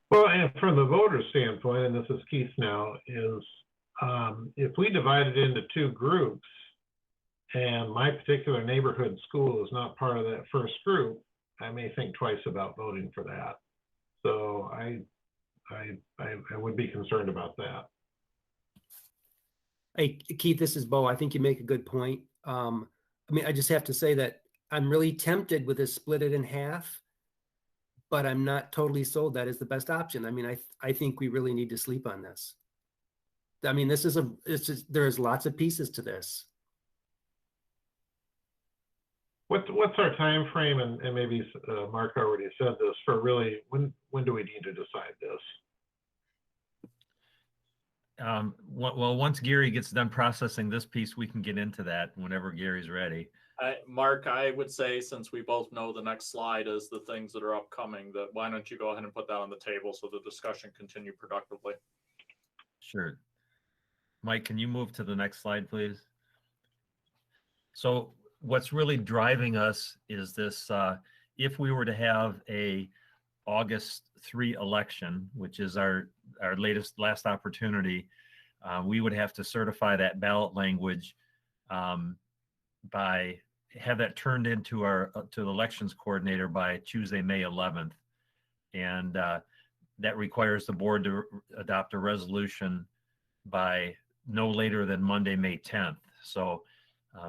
Well, and from the voter standpoint, and this is Keith now, is if we divide it into two groups and my particular neighborhood school is not part of that first group, I may think twice about voting for that. So I would be concerned about that. Hey, Keith, this is Bo. I think you make a good point. I mean, I just have to say that I'm really tempted with this split it in half, but I'm not totally sold that is the best option. I mean, I think we really need to sleep on this. I mean, there's lots of pieces to this. What's our time frame, and maybe Mark already said this, for really when do we need to decide this? Well, once Gary gets done processing this piece, we can get into that whenever Gary's ready. Mark, I would say, since we both know the next slide is the things that are upcoming, that why don't you go ahead and put that on the table so the discussion continue productively. Sure. Mike, can you move to the next slide, please? So what's really driving us is this, if we were to have a August 3 election, which is our last opportunity, we would have to certify that ballot language have that turned into to the elections coordinator by Tuesday, May 11th. And that requires the board to adopt a resolution by no later than Monday, May 10th. So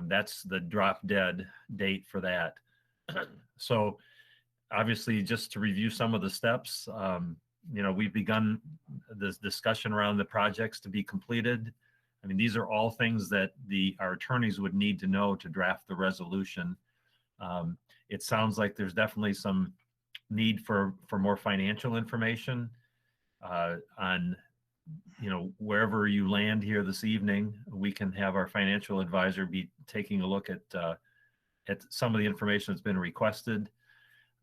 that's the drop dead date for that. So obviously, just to review some of the steps, we've begun this discussion around the projects to be completed. I mean, these are all things that our attorneys would need to know to draft the resolution. It sounds like there's definitely some need for more financial information on, wherever you land here this evening. We can have our financial advisor be taking a look at some of the information that's been requested.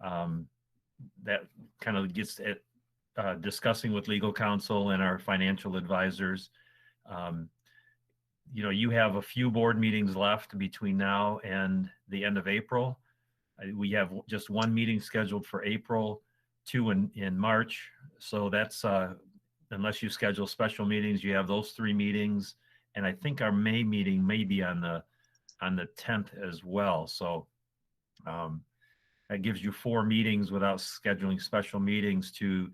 That kind of gets at discussing with legal counsel and our financial advisors. You have a few board meetings left between now and the end of April. We have just one meeting scheduled for April, 2 in March. So that's, unless you schedule special meetings, you have those 3 meetings. And I think our May meeting may be on the 10th as well. So that gives you 4 meetings without scheduling special meetings to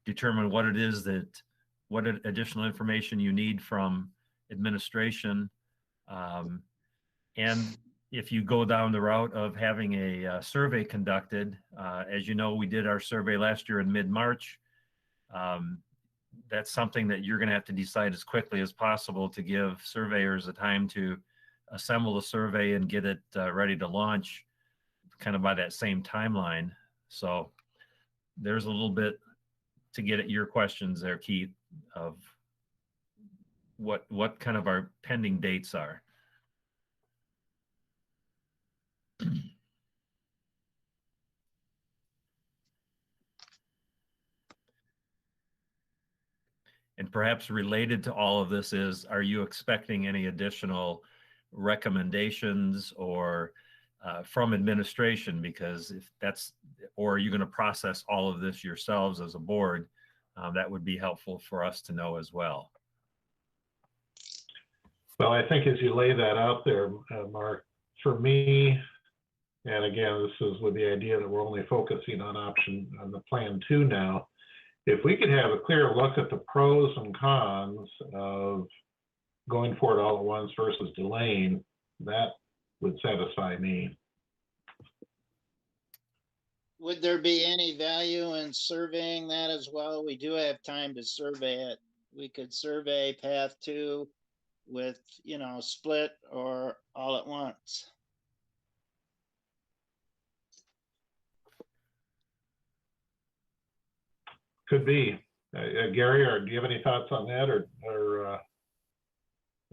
determine what it is what additional information you need from administration. And if you go down the route of having a survey conducted, as you know, we did our survey last year in mid-March. That's something that you're going to have to decide as quickly as possible to give surveyors a time to assemble the survey and get it ready to launch kind of by that same timeline. So there's a little bit to get at your questions there, Keith, of what kind of our pending dates are. And perhaps related to all of this is, are you expecting any additional recommendations or from administration? Because if that's, or are you going to process all of this yourselves as a board? That would be helpful for us to know as well. Well, I think as you lay that out there, Mark, for me, and again, this is with the idea that we're only focusing on the plan 2 now. If we could have a clear look at the pros and cons of going for it all at once versus delaying, that would satisfy me. Would there be any value in surveying that as well? We do have time to survey it. We could survey path 2 with, split or all at once. Could be. Gary, or do you have any thoughts on that, or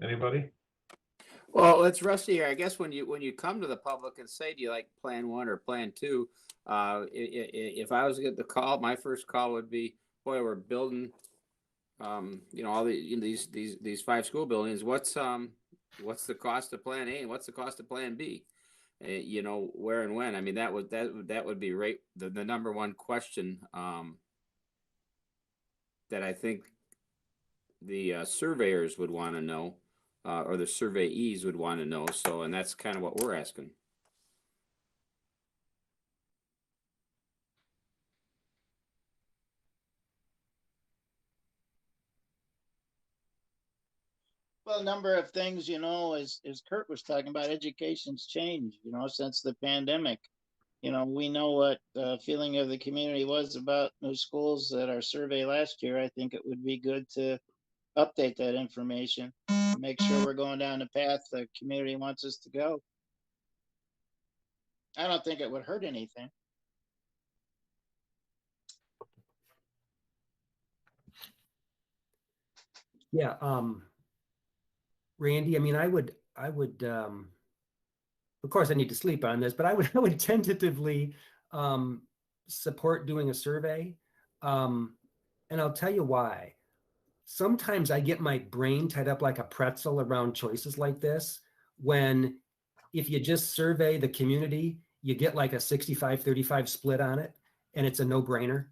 anybody? Well, it's Rusty here. I guess when you come to the public and say, do you like Plan 1 or Plan 2? If I was to get the call, my first call would be, boy, we're building, all these 5 school buildings. What's the cost of Plan A and what's the cost of Plan B? Where and when? I mean, that would be right the number one question that I think the surveyors would want to know, or the surveyees would want to know. So, and that's kind of what we're asking. Well, a number of things, as Kurt was talking about, education's changed, since the pandemic. We know what the feeling of the community was about those schools at our survey last year. I think it would be good to update that information, make sure we're going down the path the community wants us to go. I don't think it would hurt anything. Yeah, Randy, I mean, I would, of course I need to sleep on this, but I would tentatively support doing a survey. And I'll tell you why. Sometimes I get my brain tied up like a pretzel around choices like this, when if you just survey the community, you get like a 65-35 split on it, and it's a no-brainer.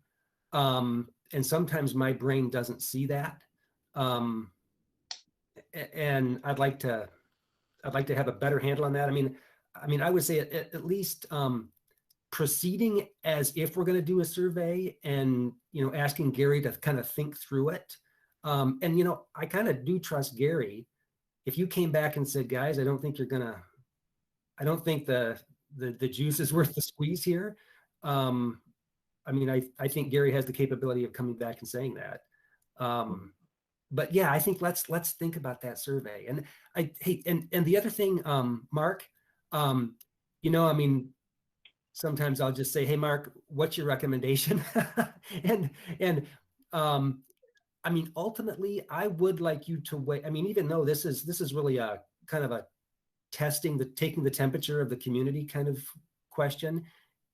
And sometimes my brain doesn't see that. And I'd like to have a better handle on that. I mean, I would say at least proceeding as if we're going to do a survey, and asking Gary to kind of think through it. And I kind of do trust Gary. If you came back and said, guys, I don't think the juice is worth the squeeze here. I think Gary has the capability of coming back and saying that. But yeah, I think let's think about that survey. And and the other thing, Mark, sometimes I'll just say, hey, Mark, what's your recommendation? and ultimately, I would like you to wait. Even though this is really a kind of a taking the temperature of the community kind of question.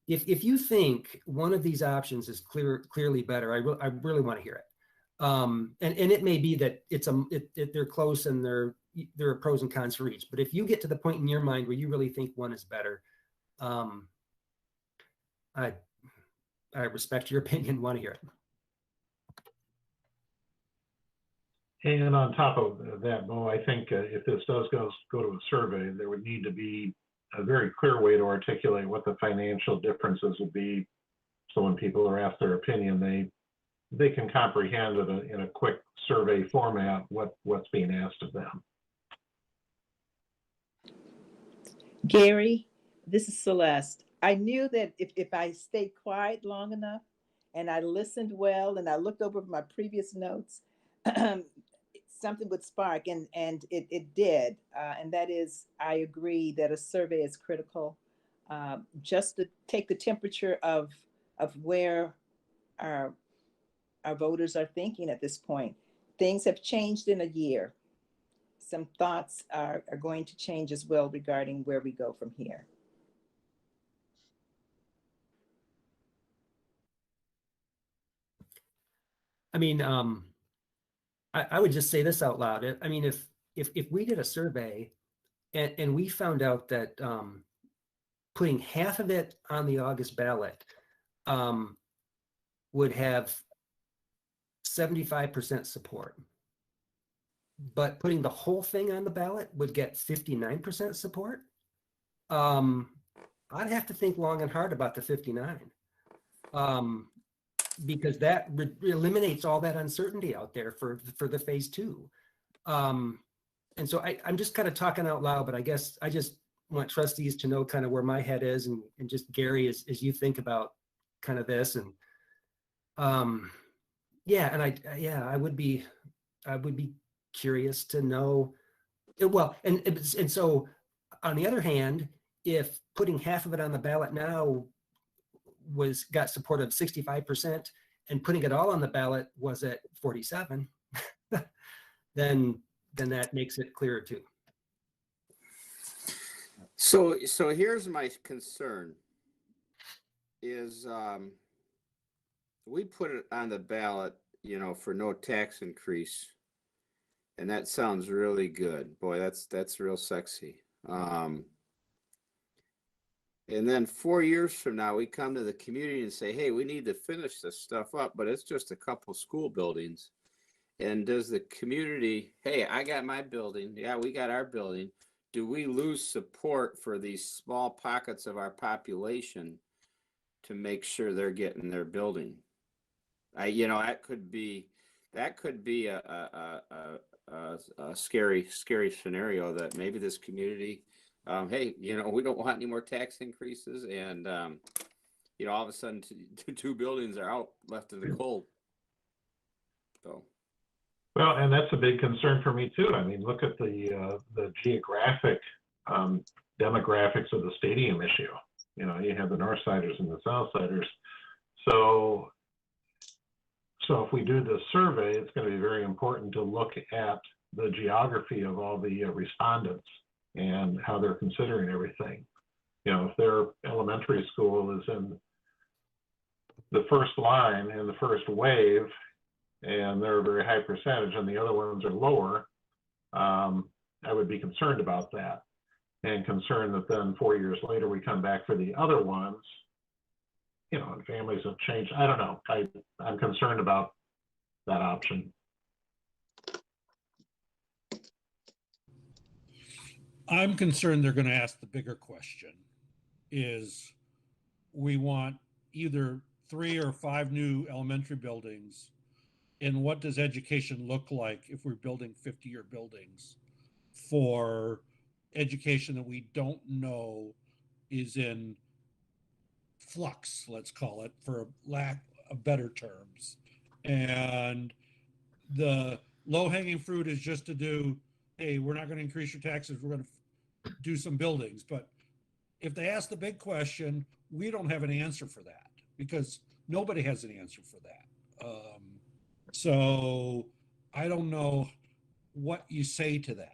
If you think one of these options is clearly better, I really want to hear it. And it may be that they're close and there are pros and cons for each. But if you get to the point in your mind where you really think one is better, I respect your opinion, want to hear it. And on top of that, Mo, I think if this does go to a survey, there would need to be a very clear way to articulate what the financial differences would be. So when people are asked their opinion, they can comprehend in a quick survey format what's being asked of them. Gary, this is Celeste. I knew that if I stayed quiet long enough and I listened well and I looked over my previous notes, something would spark, and it did. And that is, I agree that a survey is critical, just to take the temperature of where our voters are thinking at this point. Things have changed in a year. Some thoughts are going to change as well regarding where we go from here. I would just say this out loud. If we did a survey and we found out that putting half of it on the August ballot would have 75% support, but putting the whole thing on the ballot would get 59% support, I'd have to think long and hard about the 59. Because that eliminates all that uncertainty out there for the phase 2. And so I'm just kind of talking out loud, but I guess I just want trustees to know kind of where my head is, and just Gary, as you think about kind of this. And I would be curious to know. Well, and so on the other hand, if putting half of it on the ballot now got support of 65%, and putting it all on the ballot was at 47, then that makes it clearer too. So here's my concern is we put it on the ballot, for no tax increase. And that sounds really good. Boy, that's real sexy. And then 4 years from now, we come to the community and say, hey, we need to finish this stuff up, but it's just a couple school buildings. And does the community, hey, I got my building. Yeah, we got our building. Do we lose support for these small pockets of our population to make sure they're getting their building? That could be a scary scenario that maybe this community, hey, we don't want any more tax increases, and all of a sudden two buildings are out left in the cold. So. Well, and that's a big concern for me too. I mean, look at the geographic demographics of the stadium issue. You have the Northsiders and the Southsiders. So if we do this survey, it's going to be very important to look at the geography of all the respondents and how they're considering everything. If their elementary school is in the first line in the first wave, and they're a very high percentage, and the other ones are lower, I would be concerned about that, and concerned that then 4 years later we come back for the other ones, and families have changed. I don't know. I'm concerned about that option. I'm concerned they're going to ask the bigger question is we want either 3 or 5 new elementary buildings. And what does education look like if we're building 50-year buildings for education that we don't know is in flux, let's call it, for lack of better terms. And the low-hanging fruit is just to do, hey, we're not going to increase your taxes, we're going to do some buildings. But if they ask the big question, we don't have an answer for that because nobody has an answer for that. So I don't know what you say to that.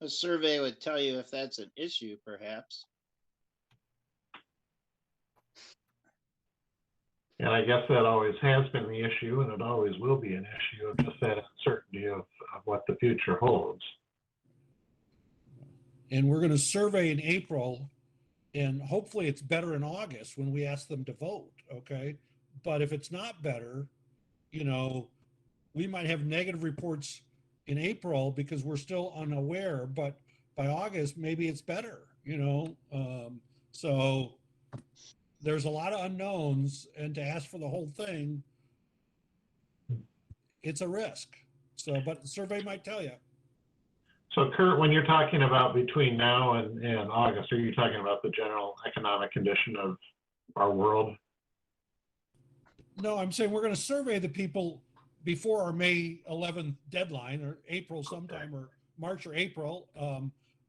A survey would tell you if that's an issue, perhaps. And I guess that always has been the issue, and it always will be an issue of just that uncertainty of what the future holds. And we're going to survey in April, and hopefully it's better in August when we ask them to vote, okay? But if it's not better, we might have negative reports in April because we're still unaware, but by August, maybe it's better, So there's a lot of unknowns, and to ask for the whole thing, it's a risk. So, but the survey might tell you. So Kurt, when you're talking about between now and August, are you talking about the general economic condition of our world? No, I'm saying we're going to survey the people before our May 11th deadline, or April sometime, or March or April.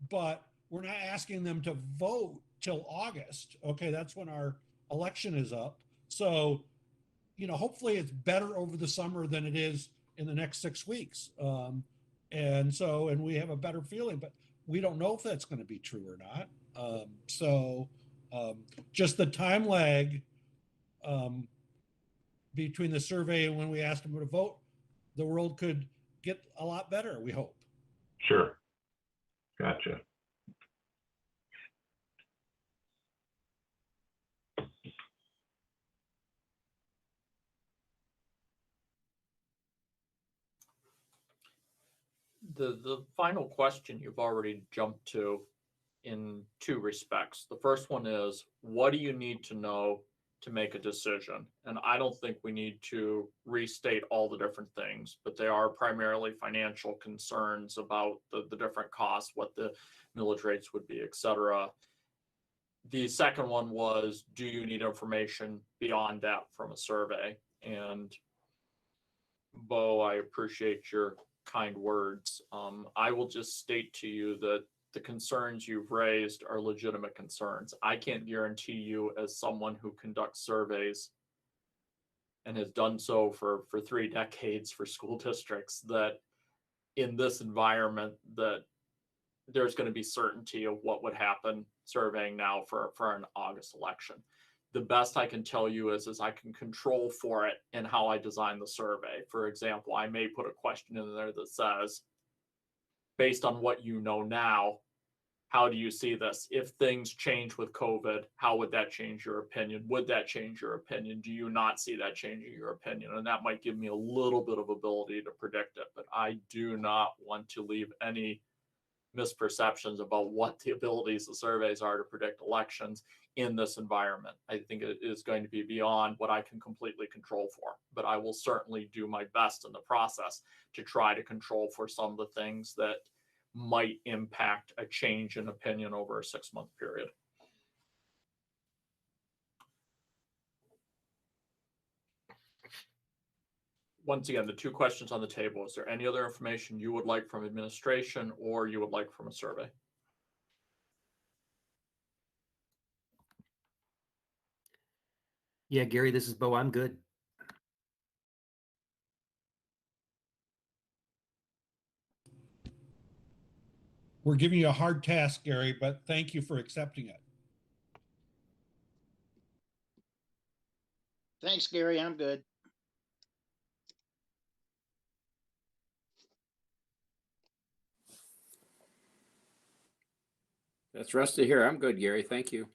But we're not asking them to vote till August. Okay, that's when our election is up. So, hopefully it's better over the summer than it is in the next 6 weeks. And we have a better feeling, but we don't know if that's going to be true or not. Just the time lag between the survey and when we asked them to vote, the world could get a lot better, we hope. Sure. Gotcha. The final question you've already jumped to in 2 respects. The first one is, what do you need to know to make a decision? And I don't think we need to restate all the different things, but they are primarily financial concerns about the different costs, what the millage rates would be, et cetera. The second one was, do you need information beyond that from a survey? And Bo, I appreciate your kind words. I will just state to you that the concerns you've raised are legitimate concerns. I can't guarantee you, as someone who conducts surveys and has done so for 3 decades for school districts, that in this environment that there's going to be certainty of what would happen surveying now for an August election. The best I can tell you is I can control for it in how I design the survey. For example, I may put a question in there that says, based on what you know now, how do you see this? If things change with COVID, how would that change your opinion? Would that change your opinion? Do you not see that changing your opinion? And that might give me a little bit of ability to predict it, but I do not want to leave any misperceptions about what the abilities of surveys are to predict elections in this environment. I think it is going to be beyond what I can completely control for, but I will certainly do my best in the process to try to control for some of the things that might impact a change in opinion over a 6-month period. Once again, the 2 questions on the table: is there any other information you would like from administration or you would like from a survey? Yeah, Gary, this is Bo. I'm good. We're giving you a hard task, Gary, but thank you for accepting it. Thanks, Gary. I'm good. That's Rusty here. I'm good, Gary. Thank you.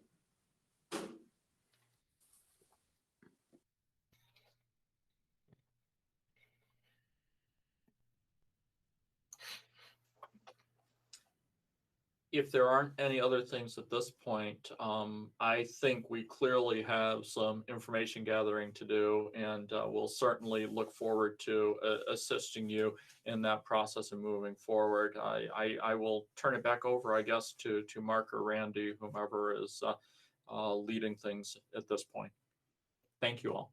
If there aren't any other things at this point, I think we clearly have some information gathering to do, and we'll certainly look forward to assisting you in that process and moving forward. I will turn it back over, I guess, to Mark or Randy, whomever is leading things at this point. Thank you all.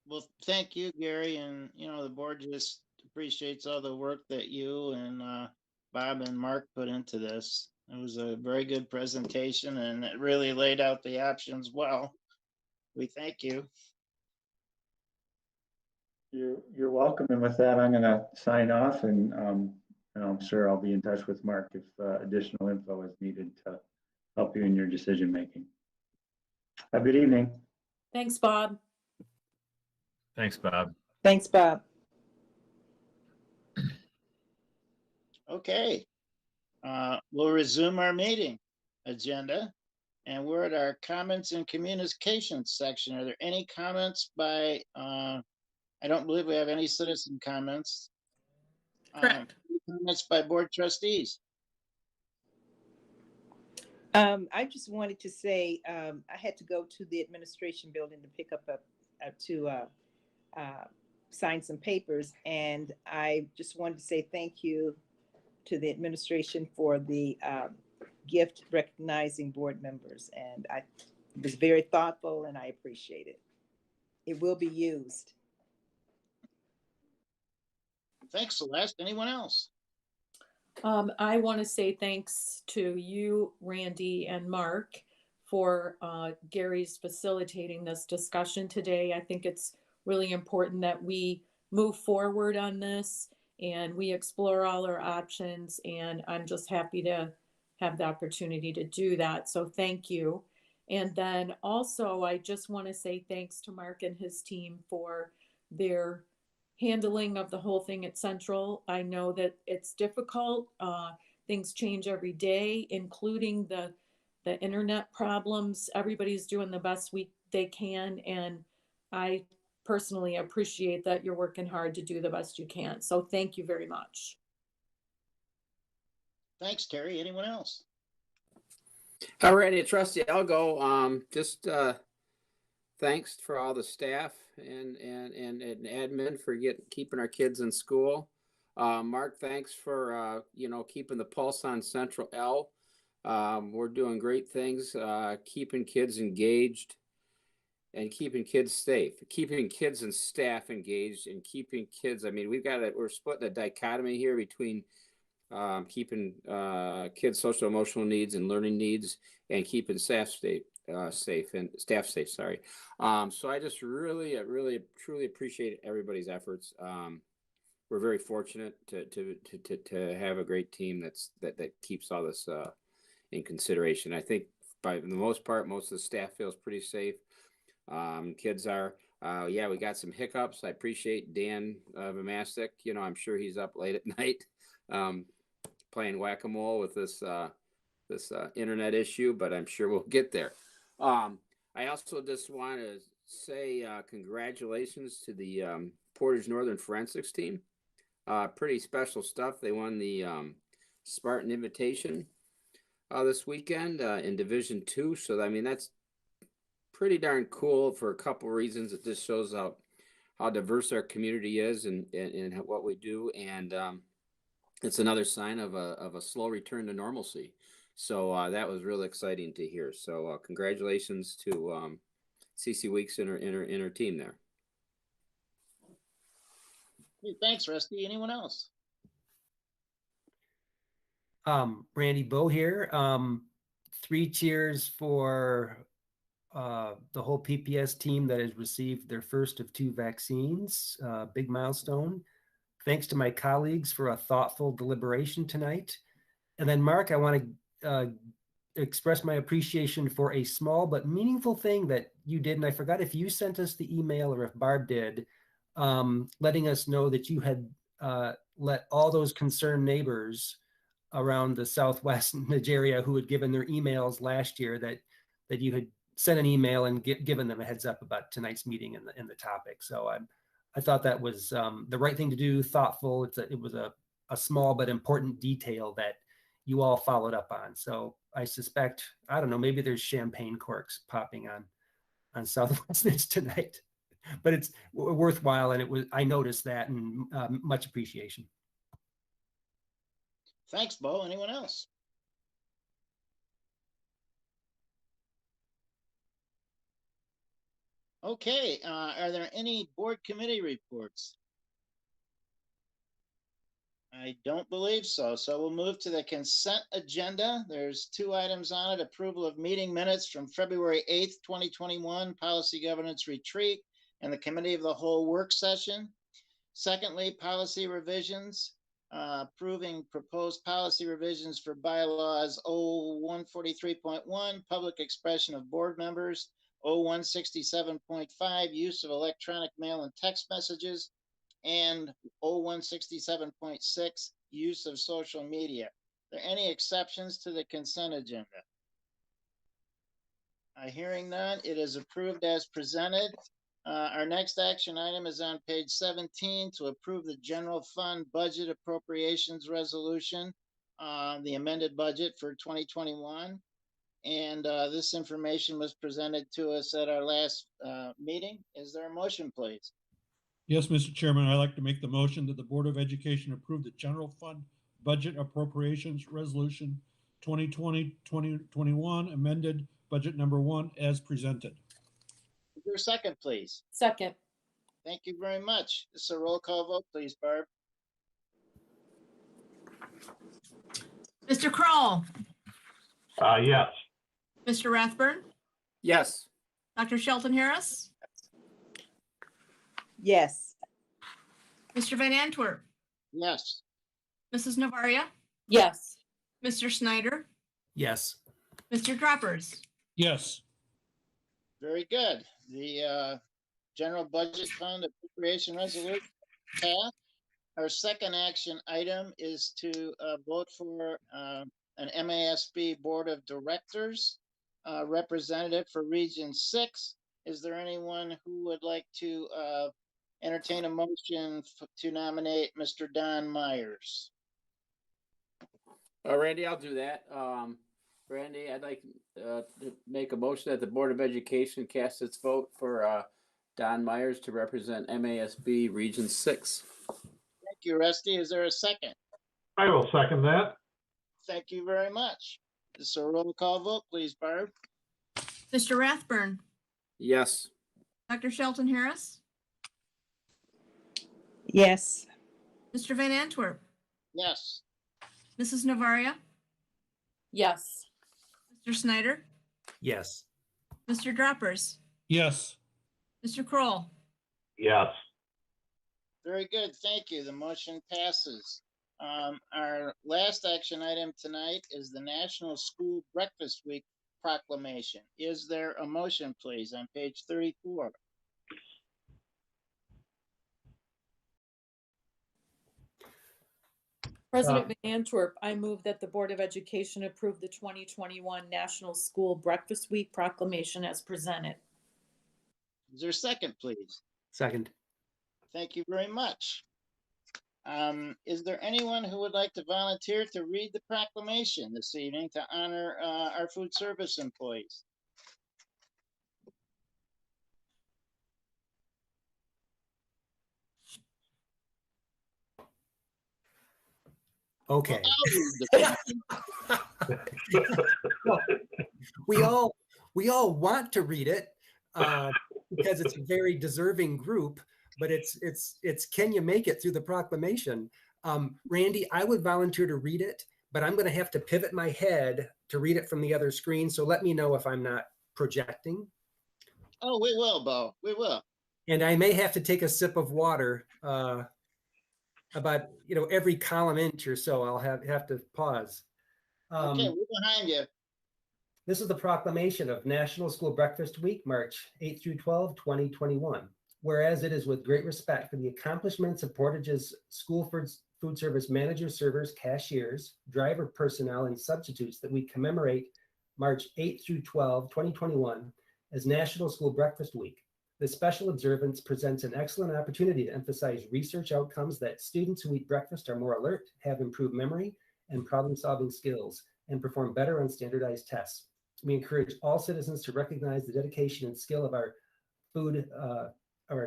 Well, thank you, Gary, and the board just appreciates all the work that you and Bob and Mark put into this. It was a very good presentation, and it really laid out the options well. We thank you. You're welcome. And with that, I'm going to sign off, and I'm sure I'll be in touch with Mark if additional info is needed to help you in your decision making. Have a good evening. Thanks, Bob. Thanks, Bob. Thanks, Bob. Okay. We'll resume our meeting agenda, and we're at our comments and communications section. Are there any comments by, I don't believe we have any citizen comments. Correct. Comments by board trustees. I just wanted to say, I had to go to the administration building to pick up sign some papers, and I just wanted to say thank you to the administration for the gift recognizing board members, and it was very thoughtful, and I appreciate it. It will be used. Thanks, Celeste. Anyone else? I want to say thanks to you, Randy and Mark, for Gary's facilitating this discussion today. I think it's really important that we move forward on this and we explore all our options, and I'm just happy to have the opportunity to do that. So thank you. And then also, I just want to say thanks to Mark and his team for their handling of the whole thing at Central. I know that it's difficult. Things change every day, including the internet problems. Everybody's doing the best they can, and I personally appreciate that you're working hard to do the best you can. So thank you very much. Thanks, Terry. Anyone else? All righty, it's Rusty. I'll go. Thanks for all the staff and admin for keeping our kids in school. Mark, thanks for keeping the pulse on Central L. We're doing great things, keeping kids engaged and keeping kids safe, keeping kids and staff engaged, and keeping kids. I mean, we're splitting a dichotomy here between keeping kids' social emotional needs and learning needs, and keeping staff safe and staff safe. Sorry. So I just really, truly appreciate everybody's efforts. We're very fortunate to have a great team that keeps all this in consideration. I think by the most part, most of the staff feels pretty safe. Kids are. Yeah, we got some hiccups. I appreciate Dan Vomastic. You know, I'm sure he's up late at night playing whack-a-mole with this internet issue, but I'm sure we'll get there. I also just want to say congratulations to the Portage Northern Forensics team. Pretty special stuff. They won the Spartan Invitation this weekend in Division 2. So, I mean, that's pretty darn cool for a couple reasons. It just shows how diverse our community is and what we do. And it's another sign of a slow return to normalcy. So that was really exciting to hear. So congratulations to CC Weeks and her team there. Hey, thanks, Rusty. Anyone else? Randy Bowe here. 3 cheers for the whole PPS team that has received their first of 2 vaccines. Big milestone. Thanks to my colleagues for a thoughtful deliberation tonight. And then, Mark, I want to express my appreciation for a small but meaningful thing that you did. And I forgot if you sent us the email or if Barb did, letting us know that you had let all those concerned neighbors around the Southwest Nigeria who had given their emails last year that you had sent an email and given them a heads up about tonight's meeting and the topic. So I thought that was the right thing to do, thoughtful. It was a small but important detail that you all followed up on. So I suspect, I don't know, maybe there's champagne corks popping on Southwest tonight, but it's worthwhile. And I noticed that, and much appreciation. Thanks, Bo. Anyone else? Okay, are there any board committee reports? I don't believe so. So we'll move to the consent agenda. There's 2 items on it: approval of meeting minutes from February 8th, 2021, policy governance retreat, and the committee of the whole work session. Secondly, policy revisions, approving proposed policy revisions for bylaws 0143.1, public expression of board members, 0167.5, use of electronic mail and text messages, and 0167.6, use of social media. Are there any exceptions to the consent agenda? Hearing none, it is approved as presented. Our next action item is on page 17 to approve the general fund budget appropriations resolution, the amended budget for 2021. And this information was presented to us at our last meeting. Is there a motion, please? Yes, Mr. Chairman, I'd like to make the motion that the Board of Education approve the general fund budget appropriations resolution 2020-2021 amended budget number 1 as presented. Is there a second, please? Second. Thank you very much. This is a roll call vote, please, Barb. Mr. Kroll, Yes. Mr. Rathburn, Yes. Dr. Shelton Harris, Yes. Mr. Van Antwerp, Yes. Mrs. Navaria, Yes. Mr. Snyder, Yes. Mr. Droppers. Yes. Very good. The general budget fund appropriation resolution passed. Our second action item is to vote for an MASB Board of Directors representative for Region 6. Is there anyone who would like to entertain a motion to nominate Mr. Don Myers? Randy, I'll do that. Randy, I'd like to make a motion that the Board of Education cast its vote for Don Myers to represent MASB Region 6. Thank you, Rusty. Is there a second? I will second that. Thank you very much. This is a roll call vote, please, Barb. Mr. Rathburn, Yes. Dr. Shelton Harris, Yes. Mr. Van Antwerp, Yes. Mrs. Navaria, Yes. Mr. Snyder, Yes. Mr. Droppers, Yes. Mr. Kroll. Yes. Very good, thank you. The motion passes. Our last action item tonight is the National School Breakfast Week proclamation. Is there a motion, please, on page 34? President Van Antwerp, I move that the Board of Education approve the 2021 National School Breakfast Week proclamation as presented. Is there a second, please? Second. Thank you very much. Is there anyone who would like to volunteer to read the proclamation this evening to honor our food service employees? Okay. Well, I'll read the we all want to read it because it's a very deserving group, but it's can you make it through the proclamation? Randy, I would volunteer to read it, but I'm going to have to pivot my head to read it from the other screen. So let me know if I'm not projecting. Oh, we will, Bo. We will. And I may have to take a sip of water about every column inch or so. I'll have to pause. Okay, we're behind you. This is the proclamation of National School Breakfast Week, March 8 through 12, 2021. Whereas it is with great respect for the accomplishments of Portage's school food service managers, servers, cashiers, driver personnel, and substitutes that we commemorate March 8 through 12, 2021 as National School Breakfast Week. This special observance presents an excellent opportunity to emphasize research outcomes that students who eat breakfast are more alert, have improved memory and problem-solving skills, and perform better on standardized tests. We encourage all citizens to recognize the dedication and skill of our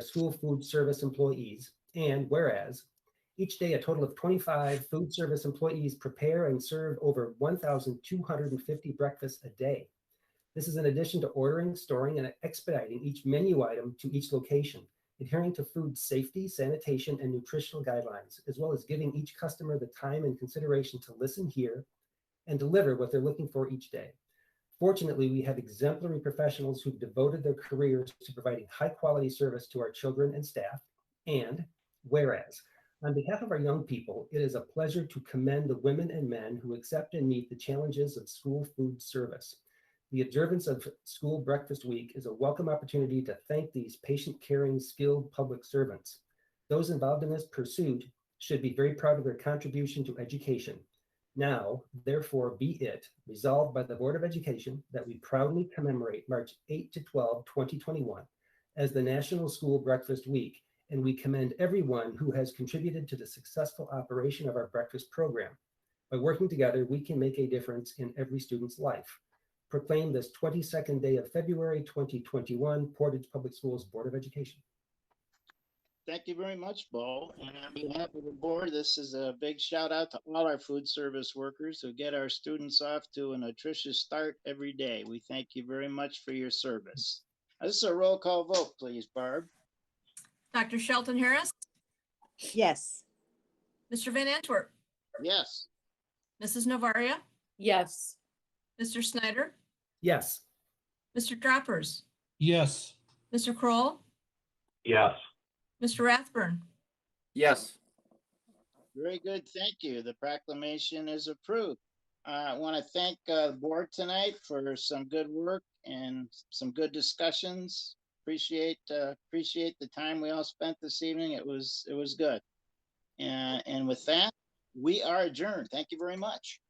school food service employees. And whereas each day a total of 25 food service employees prepare and serve over 1,250 breakfasts a day. This is in addition to ordering, storing, and expediting each menu item to each location, adhering to food safety, sanitation, and nutritional guidelines, as well as giving each customer the time and consideration to listen, hear, and deliver what they're looking for each day. Fortunately, we have exemplary professionals who've devoted their careers to providing high-quality service to our children and staff. And whereas, on behalf of our young people, it is a pleasure to commend the women and men who accept and meet the challenges of school food service. The observance of School Breakfast Week is a welcome opportunity to thank these patient-caring, skilled public servants. Those involved in this pursuit should be very proud of their contribution to education. Now, therefore, be it resolved by the Board of Education that we proudly commemorate March 8 to 12, 2021 as the National School Breakfast Week, and we commend everyone who has contributed to the successful operation of our breakfast program. By working together, we can make a difference in every student's life. Proclaim this 22nd day of February 2021, Portage Public Schools Board of Education. Thank you very much, Bo. And on behalf of the board, this is a big shout out to all our food service workers who get our students off to a nutritious start every day. We thank you very much for your service. This is a roll call vote, please, Barb. Dr. Shelton Harris, Yes. Mr. Van Antwerp, Yes. Mrs. Navaria, Yes. Mr. Snyder, Yes. Mr. Droppers, Yes. Mr. Kroll, Yes. Mr. Rathburn. Yes. Very good, thank you. The proclamation is approved. I want to thank the board tonight for some good work and some good discussions. Appreciate the time we all spent this evening. It was good. And with that, we are adjourned. Thank you very much.